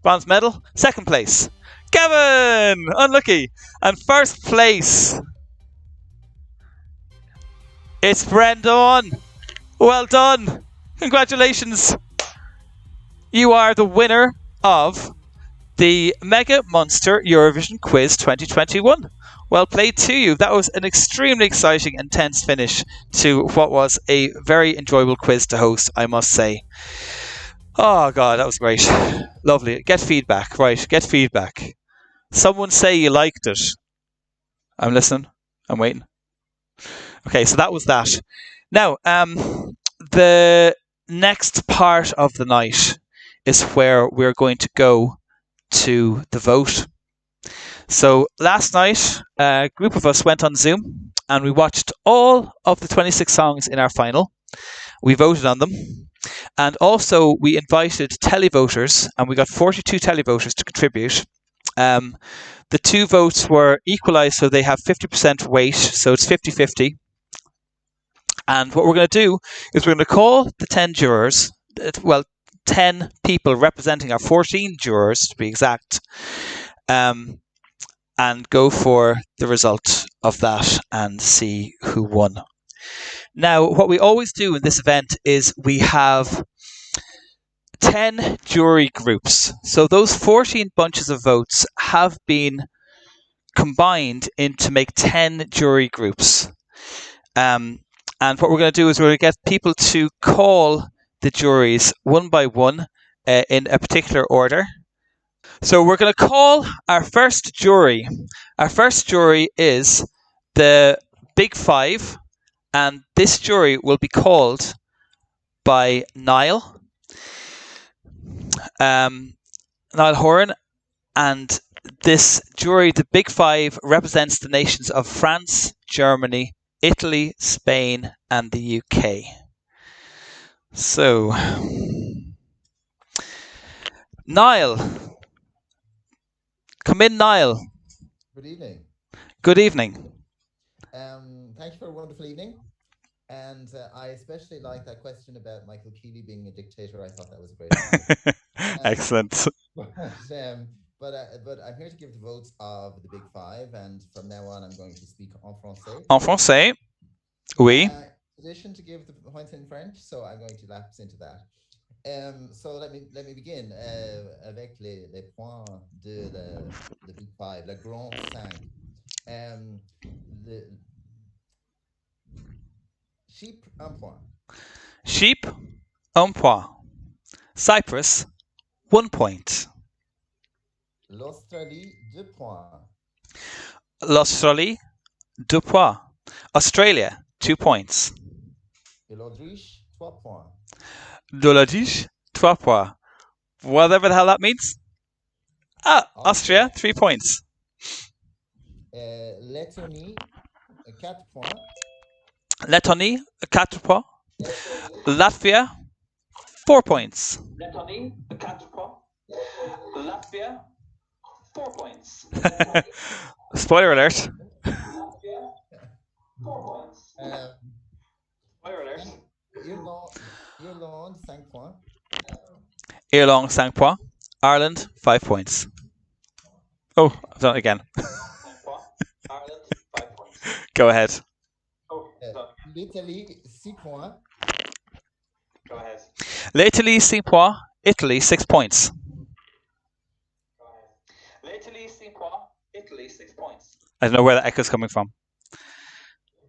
Bronze medal. Second place. Kevin. Unlucky. And first place. It's Brendan. Well done. Congratulations. You are the winner of the Mega Munster Eurovision Quiz 2021. Well played to you. That was an extremely exciting and tense finish to what was a very enjoyable quiz to host, I must say. Oh God, that was great. Lovely. Get feedback. Right, get feedback. Someone say you liked it. I'm listening. I'm waiting. Okay, so that was that. Now, the next part of the night is where we're going to go to the vote. So last night, a group of us went on Zoom and we watched all of the 26 songs in our final. We voted on them. And also we invited televoters, and we got 42 televoters to contribute. The two votes were equalised, so they have 50% weight, so it's 50-50. And what we're going to do is we're going to call the 10 jurors, 10 people representing our 14 jurors to be exact, and go for the result of that and see who won. Now, what we always do in this event is we have 10 jury groups. So those 14 bunches of votes have been combined to make 10 jury groups. And what we're going to do is we're going to get people to call the juries one by one in a particular order. So we're going to call our first jury. Our first jury is the Big Five, and this jury will be called by Niall Horan, and this jury, the Big Five, represents the nations of France, Germany, Italy, Spain, and the UK. So, Niall. Come in, Niall. Good evening. Good evening. Thank you for a wonderful evening. And I especially like that question about Michael Keeley being a dictator. I thought that was a great answer. Excellent. But I'm here to give the votes of the Big Five, and from now on I'm going to speak en français. En français, oui. In addition to give the points in French, so I'm going to lapse into that. So let me begin avec les points de the Big Five, le Grand Cinq. Chypre, 1 point. Chypre, 1 point. Cyprus, 1 point. L'Australie, 2 points. L'Australie, 2 points. Australia, 2 points. Et l'Autriche, 3 points. De l'Autriche, 3 points. Whatever the hell that means. Austria, 3 points. Lettonie, 4 points. Lettonie, 4 points. Latvia, 4 points. Lettonie, 4 points. Latvia, 4 points. Spoiler alert. Latvia, 4 points. Spoiler alert. Irlande, 5 points. Irlande, 5 points. Ireland, 5 points. Oh, I've done it again. 5 points. Ireland, 5 points. Go ahead. Oh, L'Italie, 6 points. Go ahead. L'Italie, 6 points. Italy, 6 points. Go ahead. L'Italie, 6 points. Italy, 6 points. I don't know where that echo's coming from.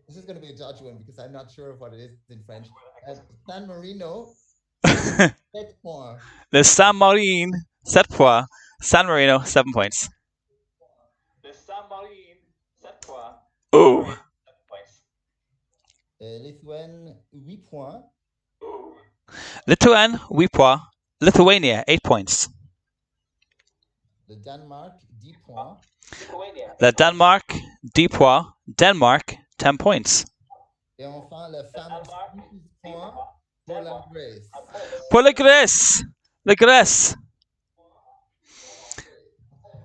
This is going to be a dodgy one because I'm not sure of what it is in French. San Marino, 7 points. Le San Marino, 7 points. San Marino, 7 points. Le San Marino, 7 points. Oh. 7 points. Lithuanie, 8 points. Lithuania, 8 points. Lithuania, 8 points. Le Danemark, 10 points. Le Danemark, 10 points. Denmark, 10 points. Et enfin, la femme, 12 points pour la Grèce. Pour la Grèce. La Grèce.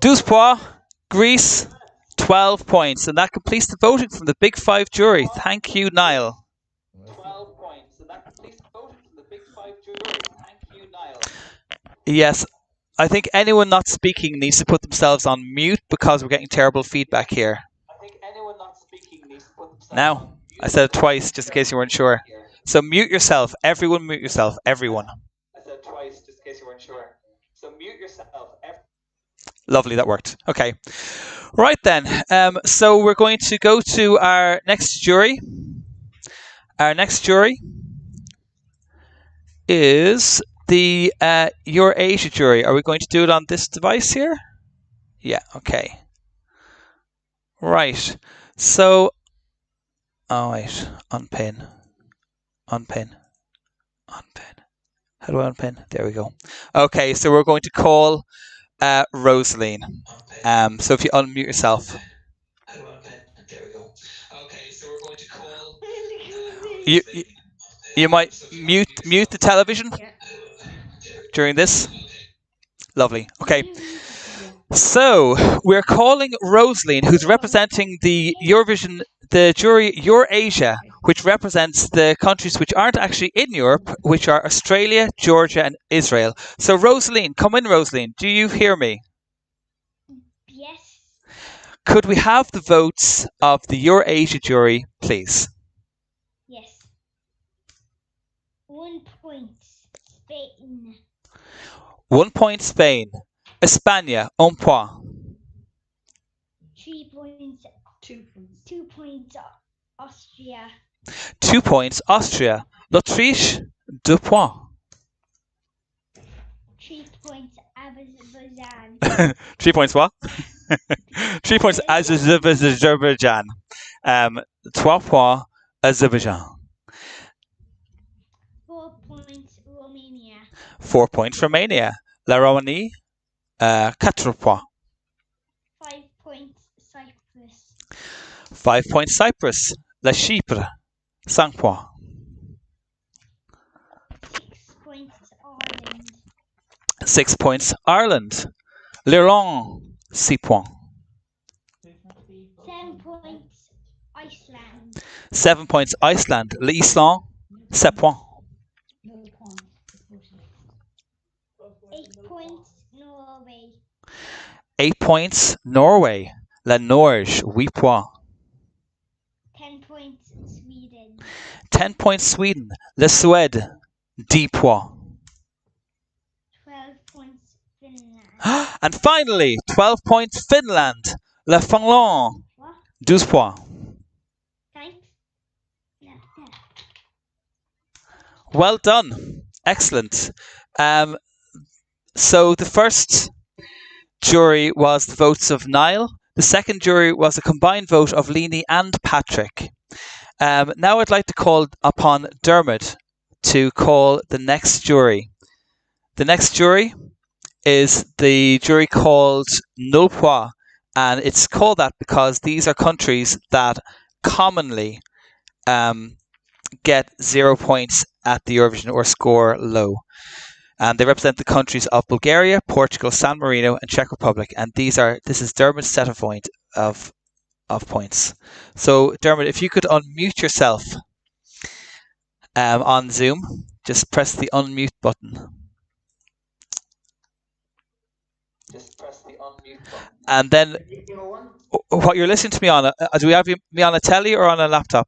12 points. Greece, 12 points. And that completes the voting from the Big Five jury. Thank you, Niall. 12 points. And that completes the voting from the Big Five jury. Thank you, Niall. Yes. I think anyone not speaking needs to put themselves on mute because we're getting terrible feedback here. I think anyone not speaking needs to put themselves Now, I said it twice just in case you weren't sure. So mute yourself. Everyone mute yourself. Everyone. I said twice, just in case you weren't sure. So mute yourself. Lovely, that worked. Okay. Right then. So we're going to go to our next jury. Our next jury is the Eurasia jury. Are we going to do it on this device here? Yeah, okay. Right. So, oh wait, unpin. Unpin. Unpin. How do I unpin? There we go. Okay, so we're going to call Rosaline. So if you unmute yourself. How do I unpin? There we go. Okay, so we're going to call. You might mute the television during this. Lovely. Okay. So we're calling Rosaline, who's representing the Eurovision, the jury Eurasia, which represents the countries which aren't actually in Europe, which are Australia, Georgia, and Israel. So Rosaline, come in, Rosaline. Do you hear me? Yes. Could we have the votes of the Eurasia jury, please? Yes. 1 point. Spain. 1 point Spain. España, un point. 3 points. 2 points. 2 points. Austria. 2 points Austria. L'Autriche, 2 points. 3 points Azerbaijan. 3 points what? 3 points Azerbaijan. 3 points Azerbaijan. 4 points Romania. 4 points Romania. La Roumanie, 4 points. 5 points Cyprus. 5 points Cyprus. La Chypre, 5 points. 6 points Ireland. 6 points Ireland. L'Irlande, 6 points. 7 points Iceland. 7 points Iceland. L'Islande, 7 points. 8 points Norway. 8 points Norway. La Norge, 8 points. 10 points Sweden. 10 points Sweden. La Suède, 10 points. 12 points Finland. And finally, 12 points Finland. La Finlande, What? 12 points. Thanks. Yeah. Well done. Excellent. So the first jury was the votes of Niall. The second jury was a combined vote of Leanie and Patrick. Now I'd like to call upon Dermot to call the next jury. The next jury is the jury called Nul Point, and it's called that because these are countries that commonly get 0 points at the Eurovision or score low. And they represent the countries of Bulgaria, Portugal, San Marino, and Czech Republic. And this is Dermot's set of points. So Dermot, if you could unmute yourself on Zoom, just press the unmute button. Just press the unmute button. And then what you're listening to me on, do we have me on a telly or on a laptop?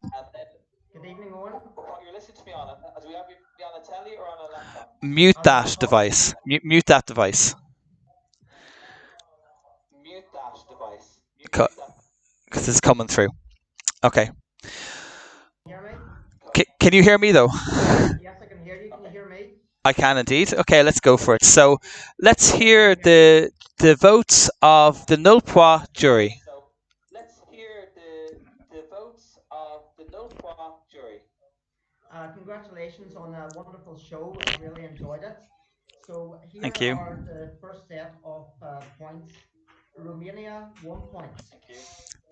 Good evening, Owen. What you're listening to me on, do we have you on a telly or on a laptop? Mute that device. Mute that device. Mute that device. Because it's coming through. Okay. Hear me? Can you hear me though? Yes, I can hear you. Can you hear me? I can indeed. Okay, let's go for it. So let's hear the votes of the Nul Point jury. So let's hear the votes of the Nul Point jury. Congratulations on a wonderful show. I really enjoyed it. So here Thank you. are the first set of points. Romania, 1 point. Thank you.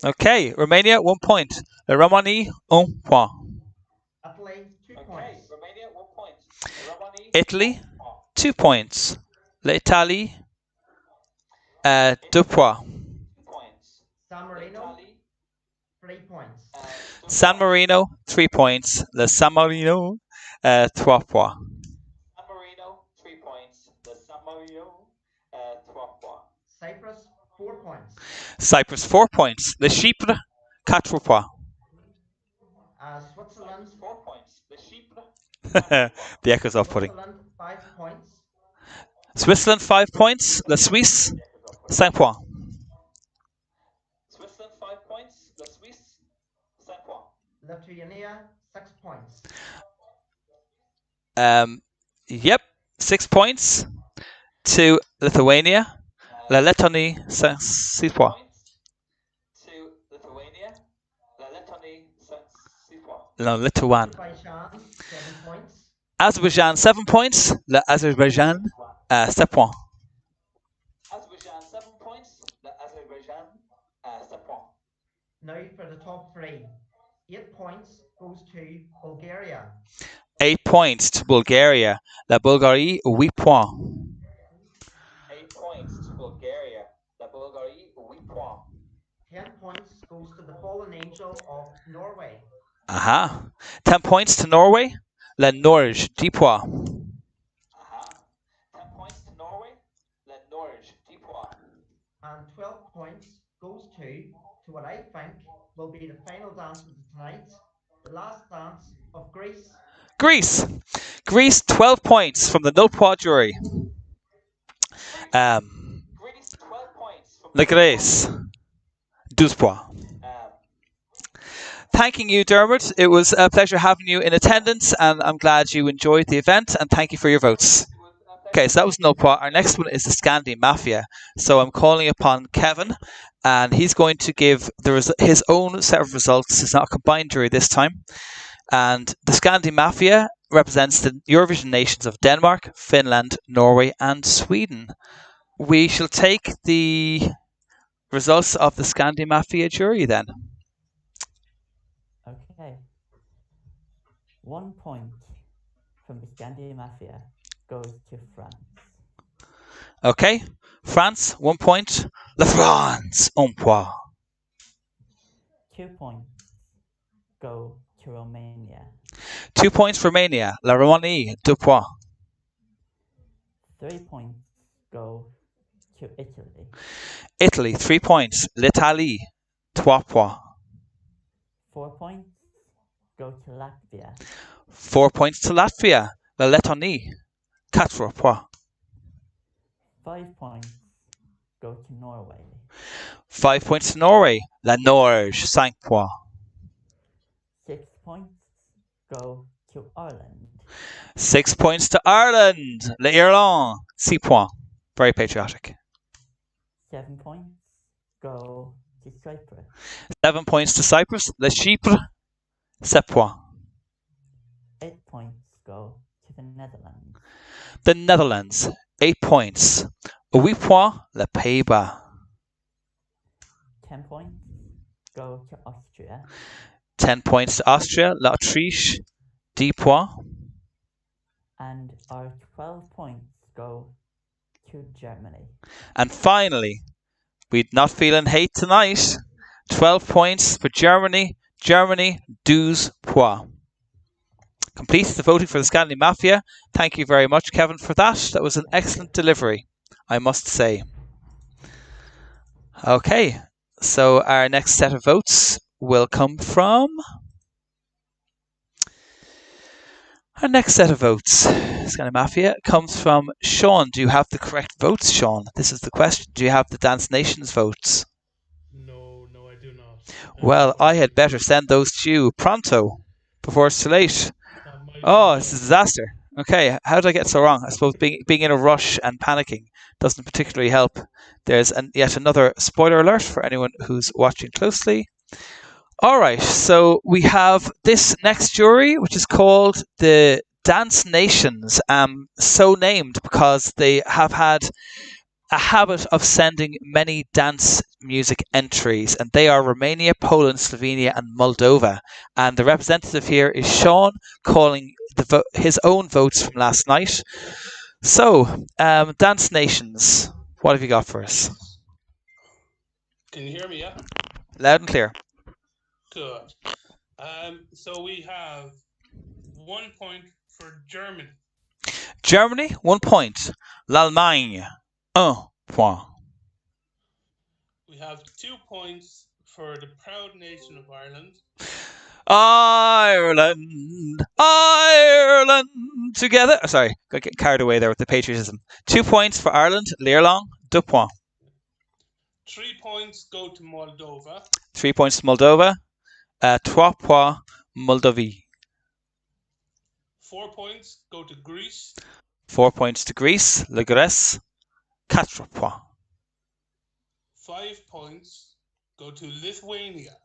Okay, Romania, 1 point. La Roumanie, 1 point. Italy, 2 Okay, points. Romania, 1 point. Romani, Italy, 1 point. 2 points. L'Italie, 2 points. 2 points. San Marino, Italy, 3 points. 2 San Marino, 3 points. Le San Marino, 3 points. San Marino, 3 points. The San Marino, 3 points. Cyprus, 4 points. Cyprus, 4 points. Le Chypre, 4 points. Switzerland, 4 points. The Chypre, The echo's off-putting. Switzerland, 5 points. Switzerland, 5 points. La Suisse, 5 points. Switzerland 5 points. La Suisse 5 points. Lithuania, 6 points. Yep, 6 points to Lithuania. La Lettonie, 6 points. To Lithuania. La Lettonie 6 points. La Lituan. Azerbaijan, 7 points. Azerbaijan, 7 points. La Azerbaijan, 7 points. Azerbaijan 7 points. La Azerbaijan 7 points. Now for the top 3. 8 points goes to Bulgaria. 8 points to Bulgaria. La Bulgarie, 8 points. 8 points to Bulgaria. La Bulgarie 8 points. 10 points goes to the fallen angel of Norway. Aha. 10 points to Norway. La Norge, 10 points. 10 points to Norway. La Norge 10 points. And 12 points goes to what I think will be the final dance of the tonight, the last dance of Greece. Greece. Greece, 12 points from the 0 point jury. Greece 12 points from La Grèce, 12 points. Thanking you, Dermot. It was a pleasure having you in attendance, and I'm glad you enjoyed the event, and thank you for your votes. Okay, so that was 0 point. Our next one is the Scandi Mafia. So I'm calling upon Kevin, and he's going to give his own set of results. It's not a combined jury this time. And the Scandi Mafia represents the Eurovision nations of Denmark, Finland, Norway, and Sweden. We shall take the results of the Scandi Mafia jury then. Okay. 1 point from the Scandi Mafia goes to France. Okay, France, 1 point. La France, 1 point. 2 points go to Romania. 2 points Romania. La Roumanie, 2 points. 3 points go to Italy. Italy, 3 points. L'Italie, 3 points. 4 points go to Latvia. 4 points to Latvia. La Lettonie, 4 points. 5 points go to Norway. 5 points to Norway. La Norge, 5 points. 6 points go to Ireland. 6 points to Ireland. L'Irlande, 6 points. Very patriotic. 7 points go to Cyprus. 7 points to Cyprus. Le Chypre, 7 points. 8 points go to the Netherlands. The Netherlands, 8 points. 8 points, les Pays-Bas. 10 points go to Austria. 10 points to Austria, l'Autriche, 10 points. And our 12 points go to Germany. And finally, we're not feeling hate tonight. 12 points for Germany. Germany, 12 points. Completes the voting for the Scandi Mafia. Thank you very much, Kevin, for that. That was an excellent delivery, I must say. Okay, so our next set of votes will come from... Our next set of votes, Scandi Mafia, comes from Sean. Do you have the correct votes, Sean? This is the question. Do you have the Dance Nations votes? No, I do not. Well, I had better send those to you pronto, before it's too late. Oh, it's a disaster. Okay, how did I get so wrong? I suppose being in a rush and panicking doesn't particularly help. There's yet another spoiler alert for anyone who's watching closely. All right, so we have this next jury, which is called the Dance Nations, so named because they have had a habit of sending many dance music entries, and they are Romania, Poland, Slovenia, and Moldova. And the representative here is Sean, calling his own votes from last night. So, Dance Nations, what have you got for us? Can you hear me, yeah? Loud and clear. Good. So we have 1 point for Germany. Germany, 1 point. L'Allemagne, 1 point. We have 2 points for the proud nation of Ireland. Ireland, Ireland, together. Oh, sorry, got getting carried away there with the patriotism. 2 points for Ireland. Learlong, 2 points. 3 points go to Moldova. 3 points to Moldova. 3 points Moldavie. 4 points go to Greece. 4 points to Greece. La Grèce, 4 points. 5 points go to Lithuania.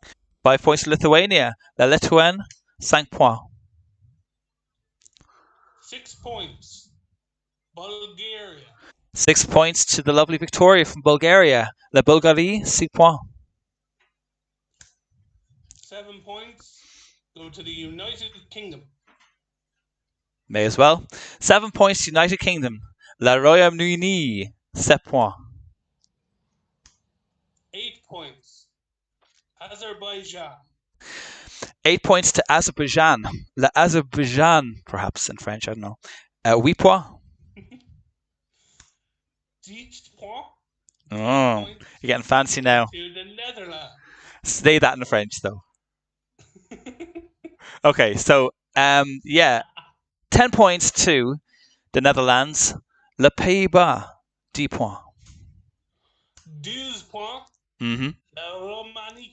5 points to Lithuania. La Lituane, 5 points. 6 points, Bulgaria. 6 points to the lovely Victoria from Bulgaria. La Bulgarie, 6 points. 7 points go to the United Kingdom. May as well. 7 points to United Kingdom. La Royaume-Uni, 7 points. 8 points, Azerbaijan. 8 points to Azerbaijan. La Azerbaijan, perhaps in French, I don't know. 8 points. 10 points. Oh, you're getting fancy now. To the Netherlands. Say that in French, though. Okay, so, yeah. 10 points to the Netherlands. Le Pays-Bas, 10 points. 12 points, Mm-hmm. la Roumanie.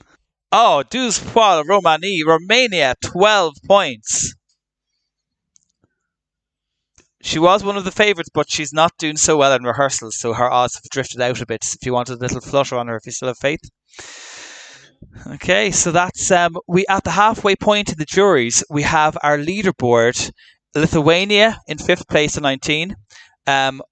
Oh, 12 points, Romania. Romania, 12 points. She was one of the favourites, but she's not doing so well in rehearsals, so her odds have drifted out a bit. If you wanted a little flutter on her, if you still have faith. Okay, so that's we at the halfway point in the juries. We have our leaderboard: Lithuania in 5th place at 19.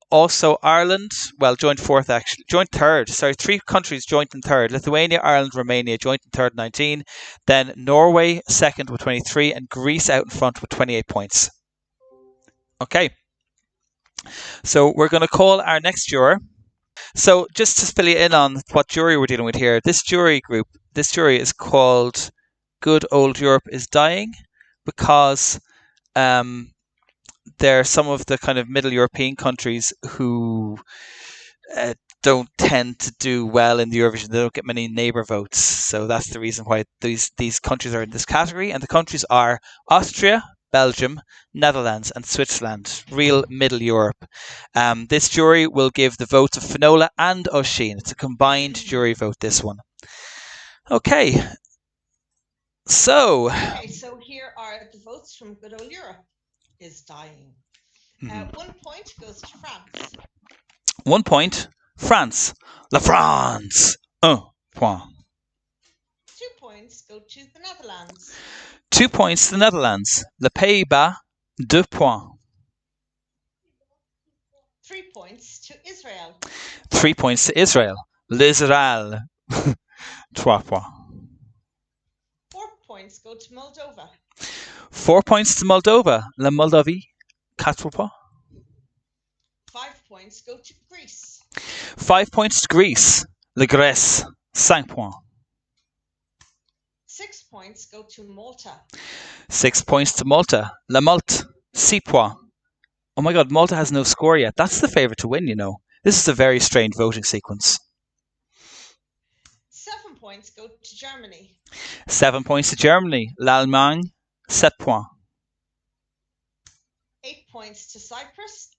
Also Ireland, well, joint 4th actually, joint 3rd. Sorry, 3 countries joint in 3rd: Lithuania, Ireland, Romania, joint in 3rd, 19. Then Norway 2nd with 23, and Greece out in front with 28 points. Okay. So we're going to call our next juror. So just to fill you in on what jury we're dealing with here, this jury is called Good Old Europe is Dying, because they're some of the kind of middle European countries who don't tend to do well in the Eurovision. They don't get many neighbour votes. So that's the reason why these countries are in this category. And the countries are Austria, Belgium, Netherlands and Switzerland, real middle Europe. This jury will give the votes of Finola and Oisin. It's a combined jury vote, this one. Okay. So Here are the votes from Good Old Europe is Dying. 1 point goes to France. 1 point, France. La France. 1 point. 2 points go to the Netherlands. 2 points to the Netherlands. Le Pays-Bas, 2 points. 3 points to Israel. 3 points to Israel. L'Israël, 3 points. 4 points go to Moldova. 4 points to Moldova. La Moldavie, 4 points. 5 points go to Greece. 5 points to Greece. La Grèce, 5 points. 6 points go to Malta. 6 points to Malta. La Malte, 6 points. Oh my god, Malta has no score yet. That's the favourite to win, you know. This is a very strange voting sequence. 7 points go to Germany. 7 points to Germany. L'Allemagne, 7 points. 8 points to Cyprus.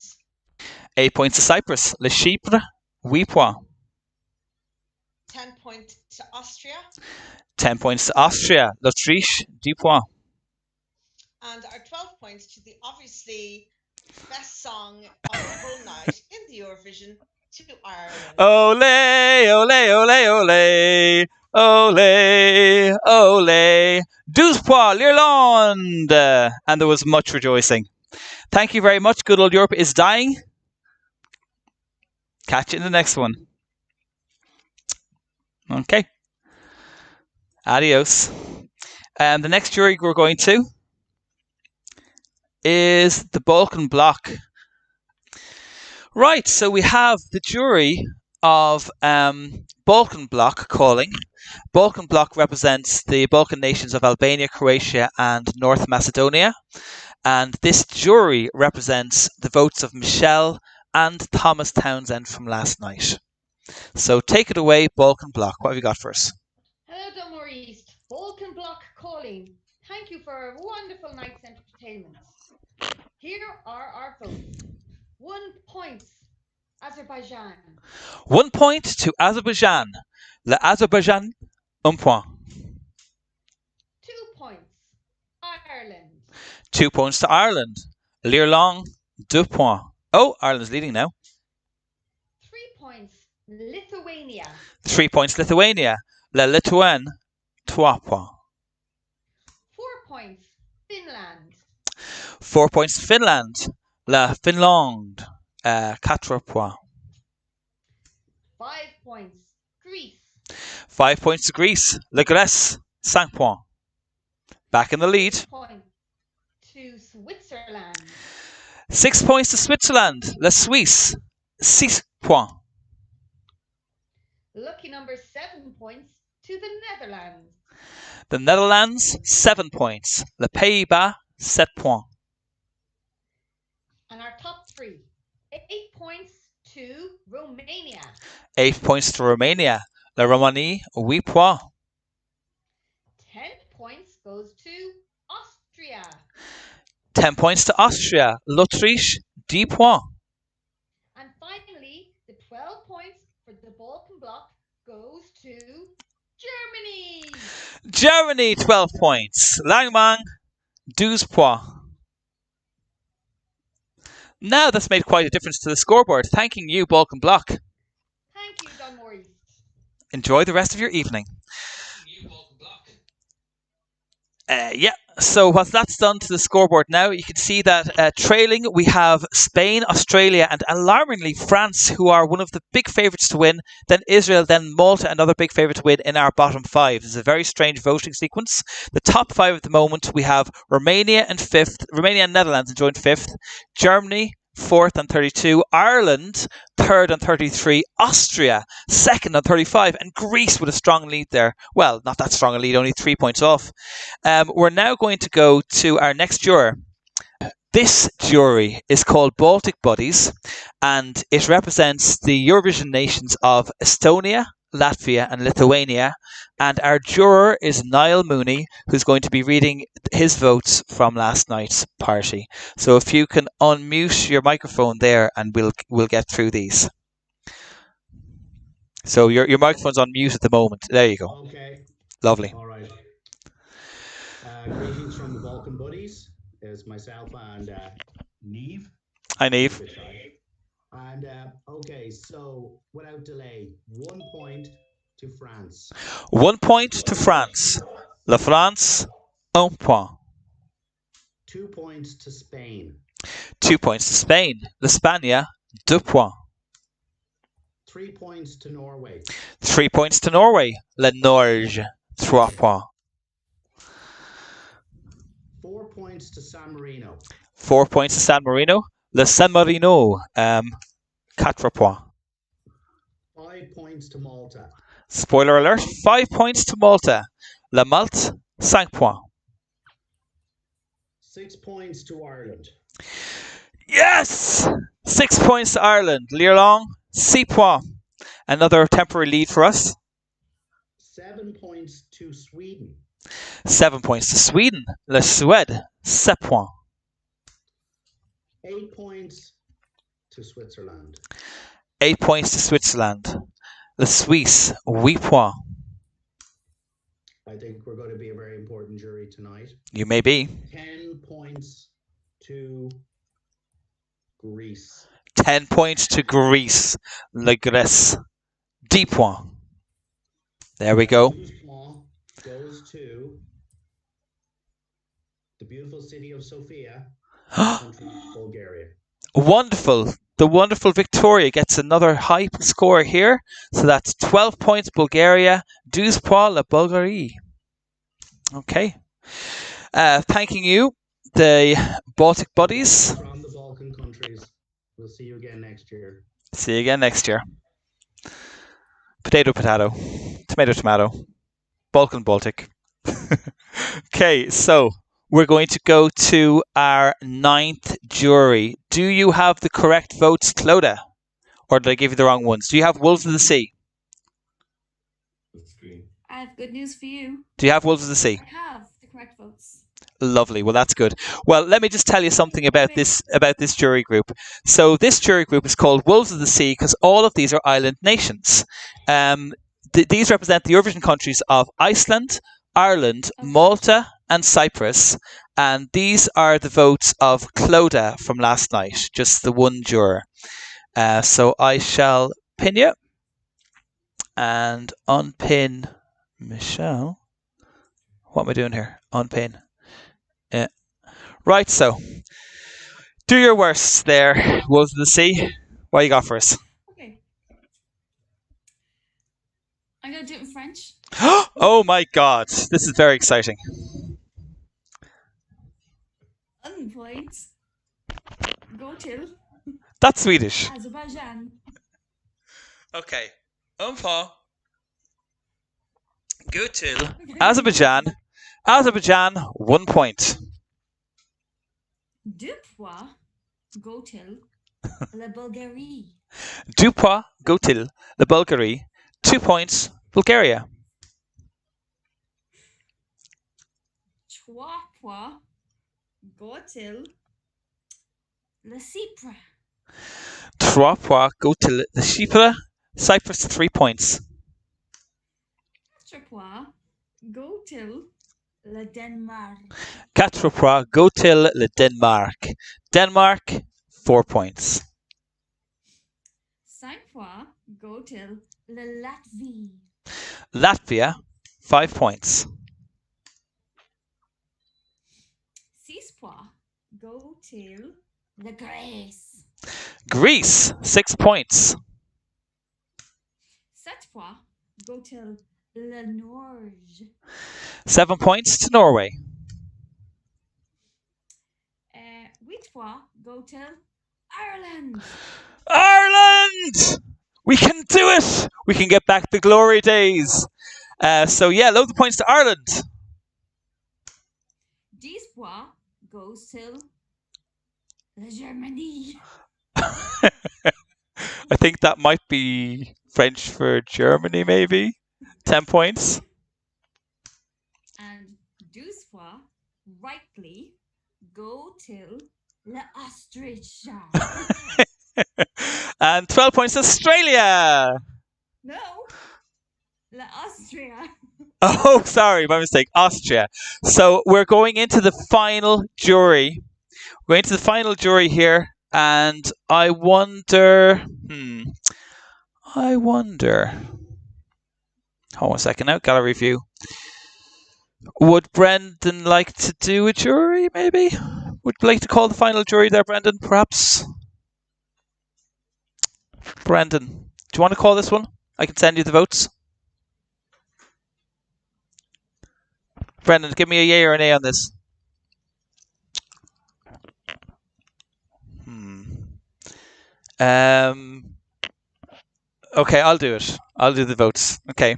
8 points to Cyprus. Le Chypre, 8 points. 10 points to Austria. 10 points to Austria. L'Autriche, 10 points. And our 12 points to the obviously best song of the whole night in the Eurovision, to Ireland. Ole, ole, ole, ole. Ole, ole. 12 points, l'Irlande. And there was much rejoicing. Thank you very much. Good Old Europe is Dying. Catch you in the next one. Okay. Adios. The next jury we're going to is the Balkan Bloc. Right, so we have the jury of Balkan Bloc calling. Balkan Bloc represents the Balkan nations of Albania, Croatia and North Macedonia. And this jury represents the votes of Michelle and Thomas Townsend from last night. So take it away, Balkan Bloc. What have you got for us? Hello, Maurice. Balkan Bloc calling. Thank you for a wonderful night's entertainment. Here are our votes. 1 point, Azerbaijan. 1 point to Azerbaijan. Le Azerbaijan, 1 point. 2 points, Ireland. 2 points to Ireland. L'Irlande, 2 points. Oh, Ireland's leading now. 3 points, Lithuania. 3 points Lithuania. Le Lituane, 3 points. 4 points, Finland. 4 points to Finland. La Finlande, 4 points. 5 points, Greece. 5 points to Greece. Le Grèce, 5 points. Back in the lead. 6 points to Switzerland. 6 points to Switzerland. Le Suisse, 6 points. Lucky number 7 points to the Netherlands. The Netherlands, 7 points. Le Pays-Bas, 7 points. And our top 3, 8 points to Romania. 8 points to Romania. La Roumanie, 8 points. 10 points goes to Austria. 10 points to Austria. L'Autriche, 10 points. And finally, the 12 points for the Balkan bloc goes to Germany. Germany, 12 points. L'Allemagne, 12 points. Now that's made quite a difference to the scoreboard. Thanking you, Balkan bloc. Thank you, Don Maurice. Enjoy the rest of your evening. Yeah, so what that's done to the scoreboard now, you can see that trailing we have Spain, Australia and alarmingly France, who are one of the big favourites to win, then Israel, then Malta, another big favourite to win in our bottom 5. It's a very strange voting sequence. The top 5 at the moment, we have Romania in 5th, Romania and Netherlands enjoying 5th, Germany 4th on 32, Ireland 3rd on 33, Austria 2nd on 35, and Greece with a strong lead there. Well, not that strong a lead, only 3 points off. We're now going to go to our next juror. This jury is called Baltic Buddies, and it represents the Eurovision nations of Estonia, Latvia and Lithuania, and our juror is Niall Mooney, who's going to be reading his votes from last night's party. So if you can unmute your microphone there, and we'll get through these. So your microphone's on mute at the moment. There you go. Okay. Lovely. All right. Greetings from the Balkan Buddies. It's myself and Neve. Hi, Neve. And okay, so without delay, 1 point to France. 1 point to France. La France, 1 point. 2 points to Spain. 2 points to Spain. L'Espagne, 2 points. 3 points to Norway. 3 points to Norway. Le Norge, 3 points. 4 points to San Marino. 4 points to San Marino. Le San Marino, 4 points. 5 points to Malta. Spoiler alert, 5 points to Malta. La Malte, 5 points. 6 points to Ireland. Yes! 6 points to Ireland. L'Irlande, 6 points. Another temporary lead for us. 7 points to Sweden. 7 points to Sweden. Le Suède, 7 points. 8 points to Switzerland. 8 points to Switzerland. Le Suisse, 8 points. I think we're going to be a very important jury tonight. You may be. 10 points to Greece. 10 points to Greece. Le Grèce, 10 points. There we go. 12 points goes to the beautiful city of Sofia, country of Bulgaria. Wonderful. The wonderful Victoria gets another high score here. So that's 12 points Bulgaria, 12 points la Bulgarie. Okay. Thanking you, the Baltic Buddies. From the Balkan countries. We'll see you again next year. See you again next year. Potato, potato. Tomato, tomato. Balkan, Baltic. Okay, so we're going to go to our 9th jury. Do you have the correct votes, Clodagh? Or did I give you the wrong ones? Do you have Wolves of the Sea? I have good news for you. Do you have Wolves of the Sea? I have the correct correct votes. Lovely. Well, that's good. Well, let me just tell you something about this jury group. So this jury group is called Wolves of the Sea because all of these are island nations. These represent the Eurovision countries of Iceland, Ireland, Malta, and Cyprus. And these are the votes of Clodagh from last night, just the one juror. So I shall pin you and unpin Michelle. What am I doing here? Unpin. Yeah. Right, so do your worst there, Wolves of the Sea. What you got for us? Okay. I'm going to do it in French. Oh my god, this is very exciting. 1 point. Go till That's Swedish. Azerbaijan. Okay. Point. Go till Azerbaijan. Azerbaijan, 1 point. 2 points. Go till la Bulgarie. 2 points. Go till la Bulgarie. 2 points. Bulgaria. 3 points. Go till la Cyprus. 3 points. Go till the Chypre. Cyprus, 3 points. 4 points. Go till la Denmark. 4 points. Go till le Denmark. Denmark, 4 points. 5 points. Go till la Latvie. Latvia, 5 points. 6 points. Go till la Grèce. Greece, 6 points. 7 points. Go till la Norge. 7 points to Norway. 8 points. Go till Ireland. Ireland! We can do it! We can get back the glory days. So yeah, load the points to Ireland. 10 points goes till la Germany. I think that might be French for Germany, maybe. 10 points. And 12 points rightly go till la Austria. And 12 points to Australia. No, la Austria. Oh, sorry, my mistake. Austria. So we're going into the final jury. We're going to the final jury here, and I wonder. Hold on a second now. Gallery view. Would Brendan like to do a jury, maybe? Would you like to call the final jury there, Brendan, perhaps? Brendan, do you want to call this one? I can send you the votes. Brendan, give me a yay or a nay on this. Okay, I'll do it. I'll do the votes. Okay.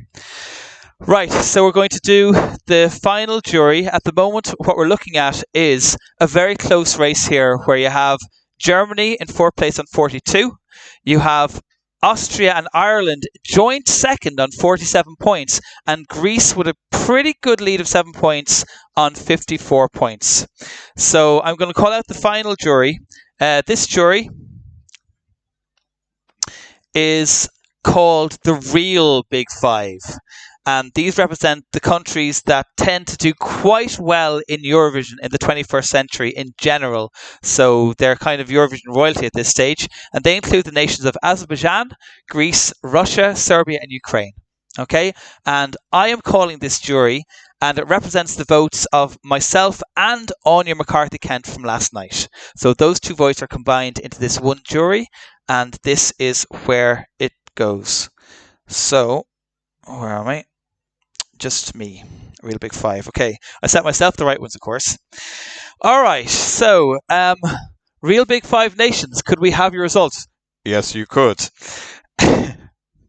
Right, so we're going to do the final jury. At the moment, what we're looking at is a very close race here where you have Germany in 4th place on 42. You have Austria and Ireland joint second on 47 points, and Greece with a pretty good lead of 7 points on 54 points. So I'm going to call out the final jury. This jury is called the real Big Five. And these represent the countries that tend to do quite well in Eurovision in the 21st century in general. So they're kind of Eurovision royalty at this stage. And they include the nations of Azerbaijan, Greece, Russia, Serbia, and Ukraine. Okay? And I am calling this jury, and it represents the votes of myself and Anya McCarthy-Kent from last night. So those two votes are combined into this one jury, and this is where it goes. So, where am I? Just me. Real Big Five. Okay. I set myself the right ones, of course. All right. So, Real Big Five nations. Could we have your results? Yes, you could.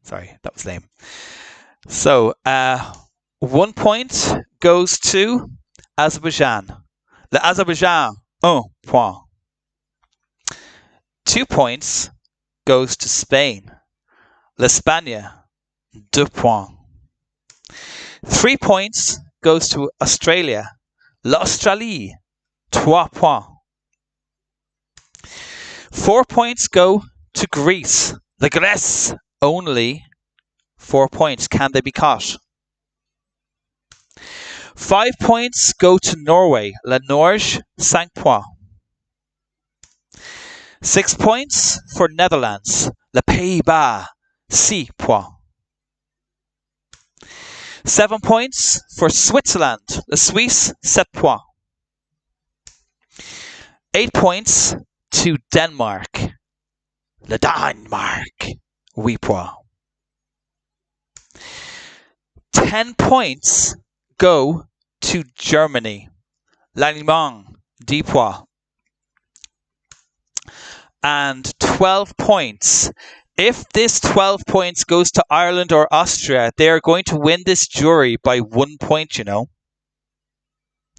Sorry, that was lame. So, 1 point goes to Azerbaijan. L'Azerbaijan, 1 point. 2 points goes to Spain. L'Espagne, 2 points. 3 points goes to Australia. L'Australie, 3 points. 4 points go to Greece. The Grèce, only 4 points. Can they be caught? 5 points go to Norway. La Norge, 5 points. 6 points for Netherlands. Les Pays-Bas, 6 points. 7 points for Switzerland. The Suisse, 7 points. 8 points to Denmark. Le Danemark, 8 points. 10 points go to Germany. L'Allemagne, 10 points. And 12 points. If this 12 points goes to Ireland or Austria, they are going to win this jury by 1 point, you know.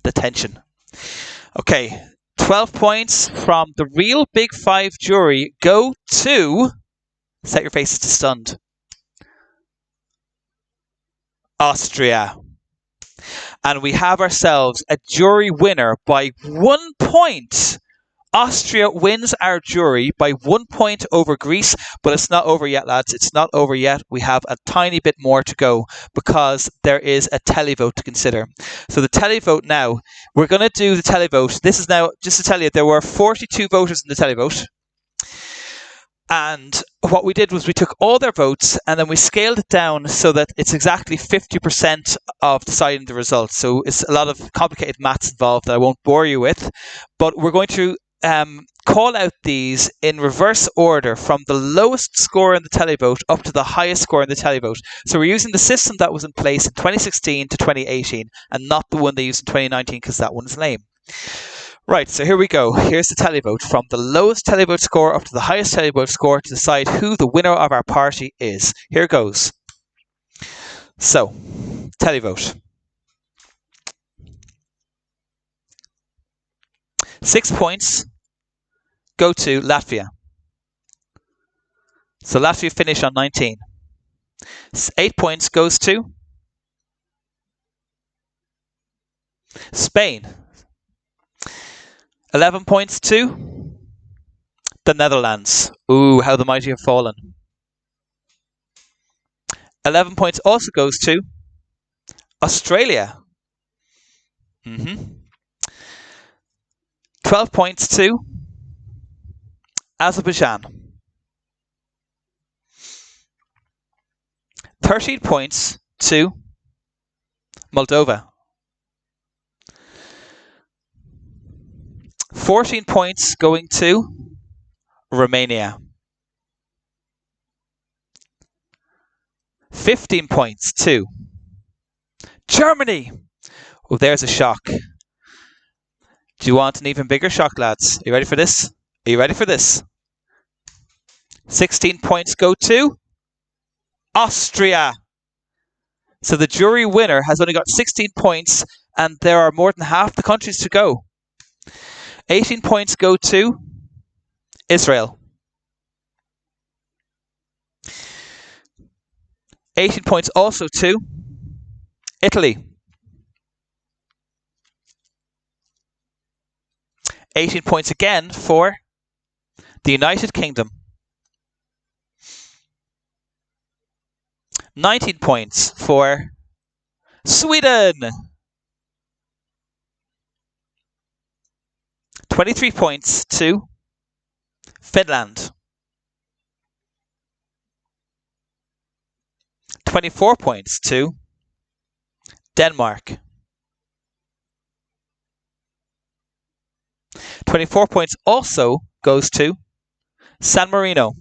The tension. Okay, 12 points from the real Big Five jury go to, set your faces to stunned, Austria. And we have ourselves a jury winner by 1 point. Austria wins our jury by 1 point over Greece, but it's not over yet, lads. It's not over yet. We have a tiny bit more to go because there is a televote to consider. So the televote now, we're going to do the televote. This is now, just to tell you, there were 42 voters in the televote. And what we did was we took all their votes and then we scaled it down so that it's exactly 50% of deciding the results. So it's a lot of complicated maths involved that I won't bore you with. But we're going to call out these in reverse order from the lowest score in the televote up to the highest score in the televote. So we're using the system that was in place in 2016 to 2018 and not the one they used in 2019 because that one's lame. Right, so here we go. Here's the televote from the lowest televote score up to the highest televote score to decide who the winner of our party is. Here goes. So, televote. 6 points go to Latvia. So Latvia finished on 19. 8 points goes to Spain. 11 points to the Netherlands. Ooh, how the mighty have fallen. 11 points also goes to Australia. 12 points to Azerbaijan. 13 points to Moldova. 14 points going to Romania. 15 points to Germany. Oh, there's a shock. Do you want an even bigger shock, lads? Are you ready for this? Are you ready for this? 16 points go to Austria. So the jury winner has only got 16 points, and there are more than half the countries to go. 18 points go to Israel. 18 points also to Italy. 18 points again for the United Kingdom. 19 points for Sweden. 23 points to Finland. 24 points to Denmark. 24 points also goes to San Marino.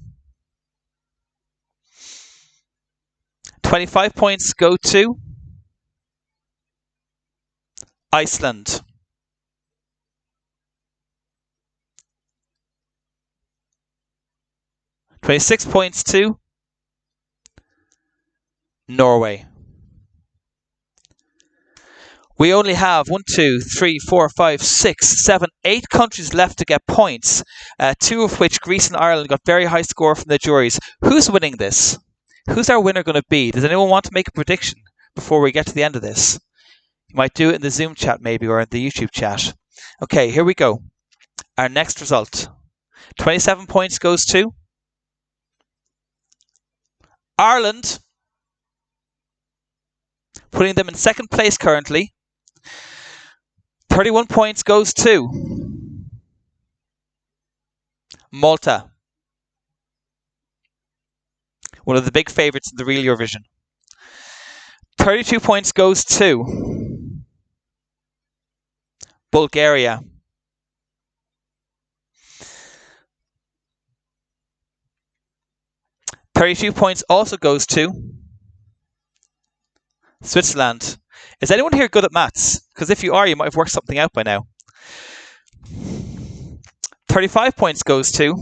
25 points go to Iceland. 26 points to Norway. We only have 1, 2, 3, 4, 5, 6, 7, 8 countries left to get points, 2 of which, Greece and Ireland, got very high score from the juries. Who's winning this? Who's our winner going to be? Does anyone want to make a prediction before we get to the end of this? Might do it in the Zoom chat maybe, or in the YouTube chat. Okay, here we go. Our next result. 27 points goes to Ireland, putting them in second place currently. 31 points goes to Malta, one of the big favourites in the real Eurovision. 32 points goes to Bulgaria. $32 points also goes to Switzerland. Is anyone here good at maths? Because if you are, you might have worked something out by now. 35 points goes to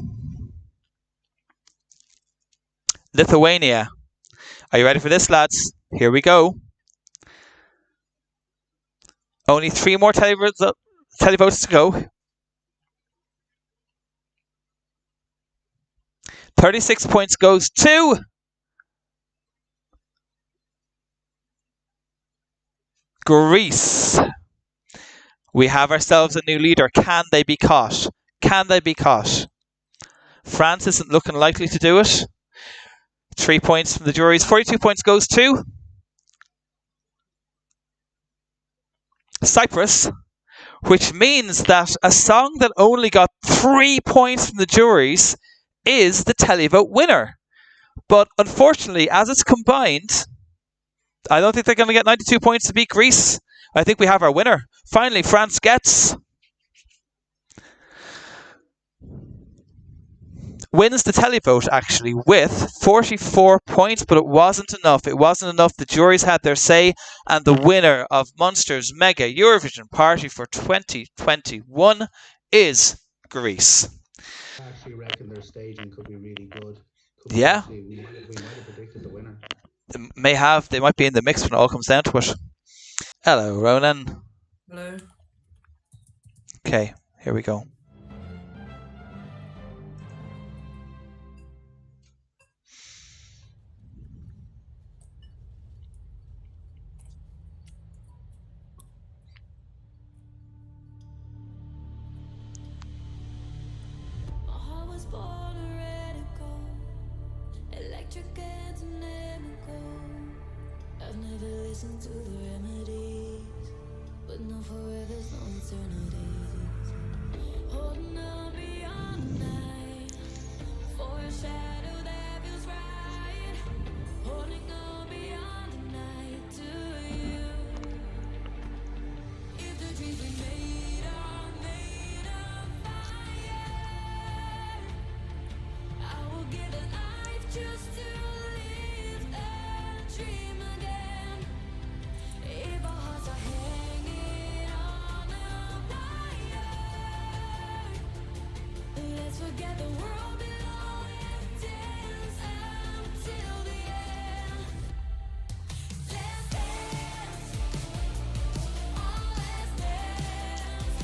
Lithuania. Are you ready for this, lads? Here we go. Only 3 more televotes to go. 36 points goes to Greece. We have ourselves a new leader. Can they be caught? Can they be caught? France isn't looking likely to do it. 3 points from the juries. 42 points goes to Cyprus, which means that a song that only got 3 points from the juries is the televote winner. But unfortunately, as it's combined, I don't think they're going to get 92 points to beat Greece. I think we have our winner. Finally, France wins the televote actually with 44 points, but it wasn't enough. It wasn't enough. The juries had their say, and the winner of Munster's Mega Eurovision Party for 2021 is Greece. I actually reckon their staging could be really good. Yeah. We might have predicted the winner. They might be in the mix when it all comes down to it. Hello, Ronan. Hello. Okay, here we go. To the remedies, but no forever's no eternities. Holding on beyond the night for a shadow that feels right. Holding on beyond the night to you. If the dreams we made are made of fire, I will give a life just to live and dream again. If our hearts are hanging on a wire, let's forget the world below and dance until the end. Let's dance, oh let's dance,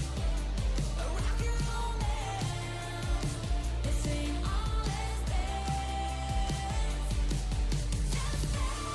a rock and roll dance. Let's sing, oh let's dance, let's dance,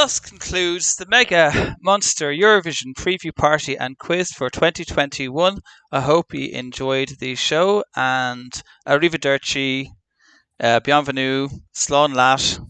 thus concludes the Mega Munster Eurovision preview party and quiz for 2021. I hope you enjoyed the show, and arrivederci, bienvenue, slán leat.